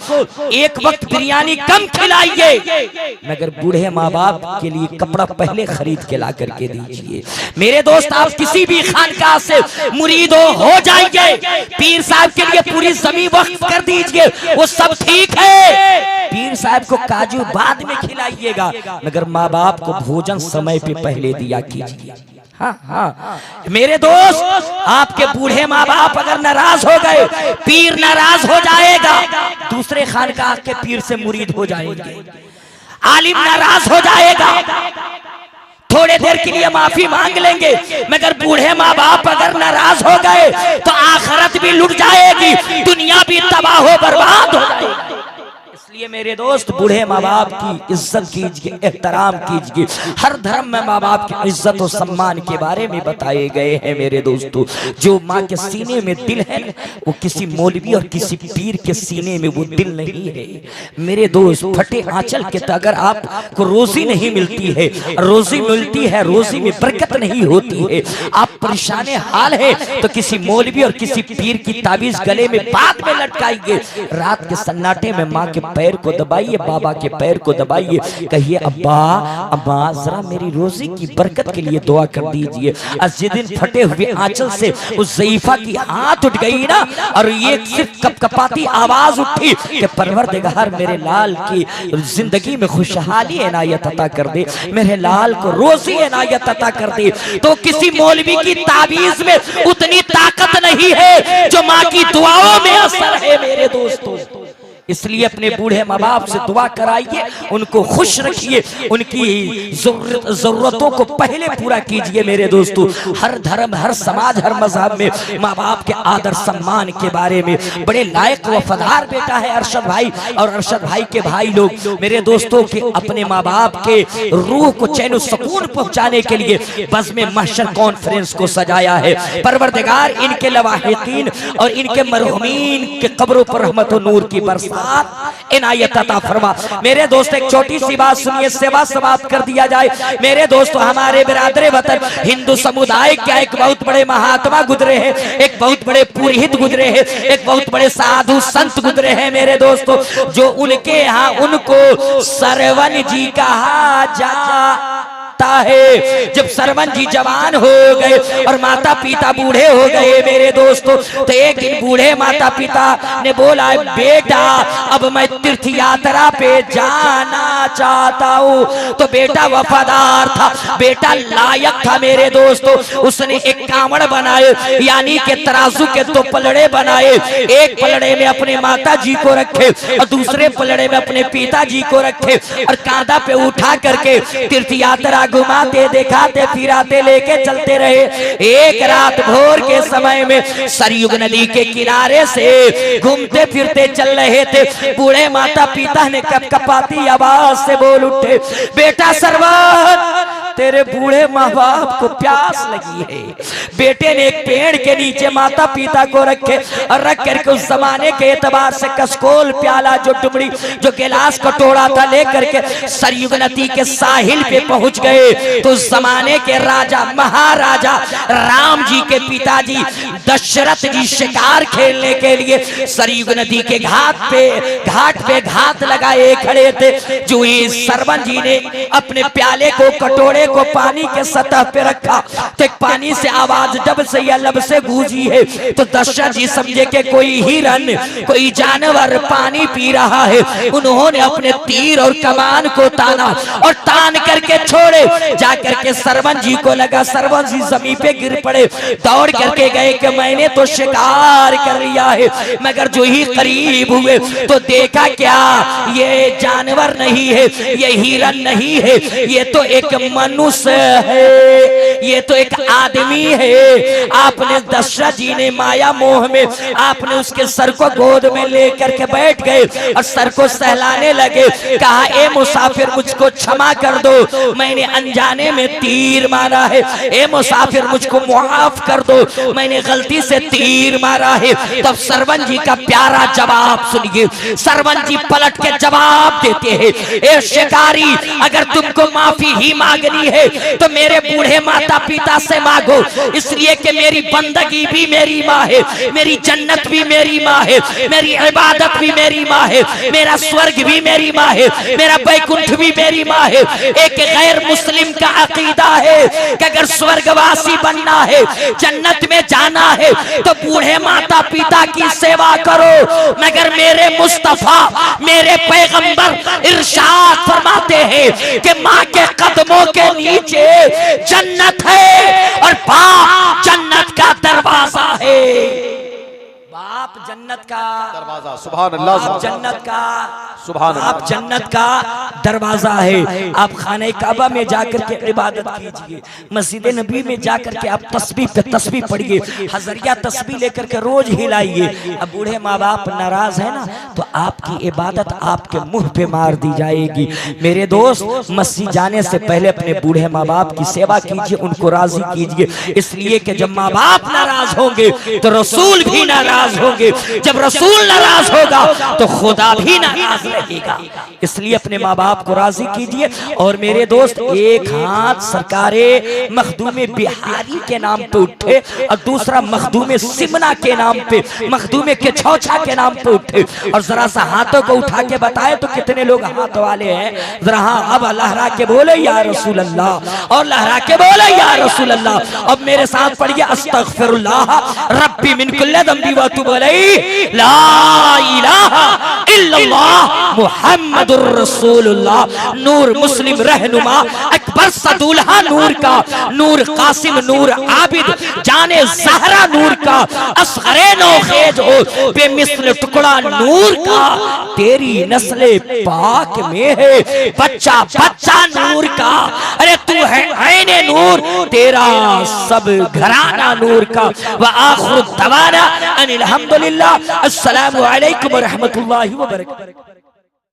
एक वक्त बिरयानी कम खिलाइए, मगर बूढ़े माँ बाप के लिए कपड़ा पहले खरीद के ला करके दीजिए। मेरे दोस्त, आप किसी भी खानकाह से मुरीद हो जाइए, पीर साहब के लिए पूरी जमीन वक्फ कर दीजिए, वो सब ठीक है। पीर साहब को काजू बाद में खिलाइएगा, मगर माँ बाप को भोजन समय पे पहले दिया कीजिए। हाँ, मेरे दोस्त, आपके बूढ़े माँ बाप अगर नाराज हो गए, पीर नाराज हो जाएगा, दूसरे खानकाह के पीर से मुरीद हो जाएंगे, आलिम नाराज हो जाएगा, थोड़े देर के लिए माफी मांग लेंगे, मगर बूढ़े माँ बाप अगर नाराज हो गए तो आखिरत भी लुट जाएगी, दुनिया भी तबाह हो बर्बाद हो जाएगी। इसलिए मेरे दोस्त, बूढ़े माँ बाप की इज्जत कीजिए, एहतराम कीजिए। हर धर्म में माँ बाप की इज्जत और सम्मान के बारे में बताए गए हैं मेरे दोस्तों। जो माँ के सीने में दिल है, वो किसी मौलवी और किसी पीर के सीने में वो दिल नहीं है मेरे दोस्त। फटे आंचल के तो अगर आपको रोजी नहीं मिलती है, रोजी मिलती है, रोजी में बरकत नहीं होती है, आप परेशान हाल है, तो किसी मौलवी और किसी पीर की ताबीज गले में बाद में लटकाइए। रात के सन्नाटे में माँ के पैर को दबाइए, बाबा के पैर को दबाइए, कहिए अब्बा अम्मा जरा मेरी रोजी की बरकत के लिए दुआ कर दीजिए। जिस दिन फटे हुए आंचल से उस ज़ईफा की हाथ उठ गई ना, और ये सिर्फ कपकपाती आवाज उठी कि परवरदिगार मेरे लाल की जिंदगी में खुशहाली इनायत अता कर दे, मेरे लाल को रोजी इनायत अता कर दे, तो किसी मौलवी की ताबीज में उतनी ताकत नहीं है जो माँ की दुआओं में असर है मेरे दोस्तों। इसलिए अपने बूढ़े माँ बाप से दुआ कराइए, उनको खुश रखिए, उनकी जरूरतों को पहले पूरा कीजिए। मेरे दोस्तों, हर धर्म, हर समाज, हर मजहब में माँ बाप के आदर सम्मान के बारे में बड़े लायक वफादार बेटा है अरशद भाई और अरशद भाई के भाई लोग। मेरे दोस्तों के अपने माँ बाप के रूह को चैन सुकून पहुंचाने के लिए बज़्म महशर कॉन्फ्रेंस को सजाया है। परवरदिगार इनके लवाहिकीन और इनके मरहुमीन के कब्रों पर रहमत और नूर की बरसात इनायत अता फरमा। मेरे दोस्त, एक छोटी सी बात सुनिए, सेवा समाप्त कर दिया जाए। मेरे दोस्तों, हमारे बिरादरे वतन हिंदू समुदाय क्या एक बहुत बड़े महात्मा गुजरे हैं, एक बहुत बड़े पुरोहित गुजरे हैं, एक बहुत बड़े साधु संत गुजरे हैं मेरे दोस्तों, जो उनके यहाँ उनको सरवन जी कहा जाता है। जब सरवन जी जवान हो गए और माता पिता बूढ़े हो गए मेरे दोस्तों, तो एक दिन बूढ़े माता पिता ने बोला, बेटा अब मैं तीर्थ यात्रा पे जाना चाहता हूँ। तो बेटा वफादार था, बेटा लायक था मेरे दोस्तों। उसने एक कांवड़ बनाए, यानी के तराजू के दो पलड़े बनाए। एक पलड़े में अपने माता जी को रखे और दूसरे पलड़े में अपने पिताजी को रखे और कांधा पे उठा करके तीर्थ यात्रा घुमाते, दिखाते, फिराते, लेके चलते रहे। एक रात भोर के समय में सरयुग नदी के किनारे से घूमते फिरते चल रहे थे। बूढ़े माता पिता ने कपकपाती आवाज से बोल उठे, बेटा सरवन, तेरे बूढ़े माँ बाप को प्यास लगी है। बेटे ने एक पेड़ के नीचे माता पिता को रखे और रख करके उस जमाने के एतबार से कसकोल, प्याला, जो टुमड़ी, जो गिलास, कटोरा था, लेकर के सरयुग नदी के साहिल पे पहुंच गए। तो उस जमाने के राजा महाराजा राम जी के पिताजी दशरथ जी शिकार खेलने के लिए सरयुग नदी के घाट पे घात लगाए खड़े थे। जो इस सरवन जी ने अपने प्याले को, कटोरे को पानी के सतह पे रखा तो पानी से आवाज जब से या लब से गूंजी है। तो दशरथ जी समझे कि कोई हिरन, कोई जानवर पानी पी रहा है। उन्होंने अपने तीर और कमान को ताना और तान करके छोड़े। जाकर के सरवन जी को लगा, सरवन जी जमीन पे गिर पड़े। दौड़ करके गए कि मैंने तो शिकार कर लिया है, मगर जो ही करीब हुए तो देखा क्या, ये जानवर नहीं है, ये हिरन नहीं है, ये तो एक मनुष्य है, ये तो एक आदमी है। आपने दशरथ जी ने माया मोह में आपने उसके सर को गोद में लेकर के बैठ गए और सर को सहलाने लगे। कहा, ए मुसाफिर, मुझको क्षमा कर दो, मैंने अनजाने में तीर मारा है। ए मुसाफिर, मुझको माफ कर दो, मैंने गलती से तीर मारा है। तब सरवन जी का प्यारा जवाब सुनिए। सरवन जी पलट के जवाब देते हैं, ए शिकारी, अगर तुमको माफी ही मांगनी है तो मेरे बूढ़े माता पिता से मांगो, इसलिए कि मेरी बंदगी भी मेरी माँ है, मेरी जन्नत भी मेरी माँ है, मेरी इबादत भी मेरी माँ है, मेरा स्वर्ग भी मेरी माँ है, मेरा बैकुंठ भी मेरी माँ है। एक गैर मुस्लिम का अकीदा है कि अगर स्वर्गवासी बनना है, जन्नत में जाना है तो बूढ़े माता पिता की सेवा करो। मगर मेरे मुस्तफा, मेरे पैगंबर इरशाद फरमाते हैं कि माँ के कदमों के नीचे जन्नत है और बाप जन्नत का दरवाजा है। बाप जन्नत का दरवाजा, सुभान अल्लाह, आप जन्नत का, सुभान अल्लाह, आप जन्नत का दरवाजा है। आप खाने काबा में जाकर के इबादत कीजिए, मस्जिद नबी में जाकर के आप तस्बीह पे तस्बीह पढ़िए, हजरिया तस्बीह लेकर के रोज हिलाइए। अब बूढ़े माँ बाप नाराज है ना, तो आपकी इबादत आपके मुंह पे मार दी जाएगी। मेरे दोस्त, मस्जिद जाने से पहले अपने बूढ़े माँ बाप की सेवा कीजिए, उनको राजी कीजिए, इसलिए कि जब माँ बाप नाराज होंगे तो रसूल भी नाराज होंगे, जब रसूल नाराज होगा तो खुदा भी नाराज रहेगा। इसलिए अपने माँ बाप को राजी कीजिए। और मेरे दोस्त, एक हाथ सरकारे मखदूम बिहारी के नाम पे उठे और दूसरा मखदूम सिमना के नाम पे, मखदूम के छौछा के नाम पे उठे और जरा सा हाथों को उठा के बताए तो कितने लोग हाथ वाले हैं। जरा हाँ, अब लहरा के बोले या रसूल अल्लाह, और लहरा के बोले या रसूल अल्लाह। अब मेरे साथ पढ़िए, अस्तगफिरुल्लाह रब्बी मिन कुल्ली दम्बी व तुब अलैहि ला इलाहा इल्लल्लाह मुहम्मदुर रसूलुल्लाह। नूर मुस्लिम रहनुमा अकबर सदुल्हा नूर का, नूर कासिम नूर आबिद जाने ज़हरा नूर का, असगरे नौखेज हो बेमिसल टुकड़ा नूर का, तेरी नस्ले पाक में है बच्चा बच्चा नूर का। अरे तू है ऐने नूर, तेरा सब घराना नूर का। व आखिर दवाना अनिल हम्दुलिल्लाह, अस्सलामु अलैकुम व रहमतुल्लाहि व बरकातहू।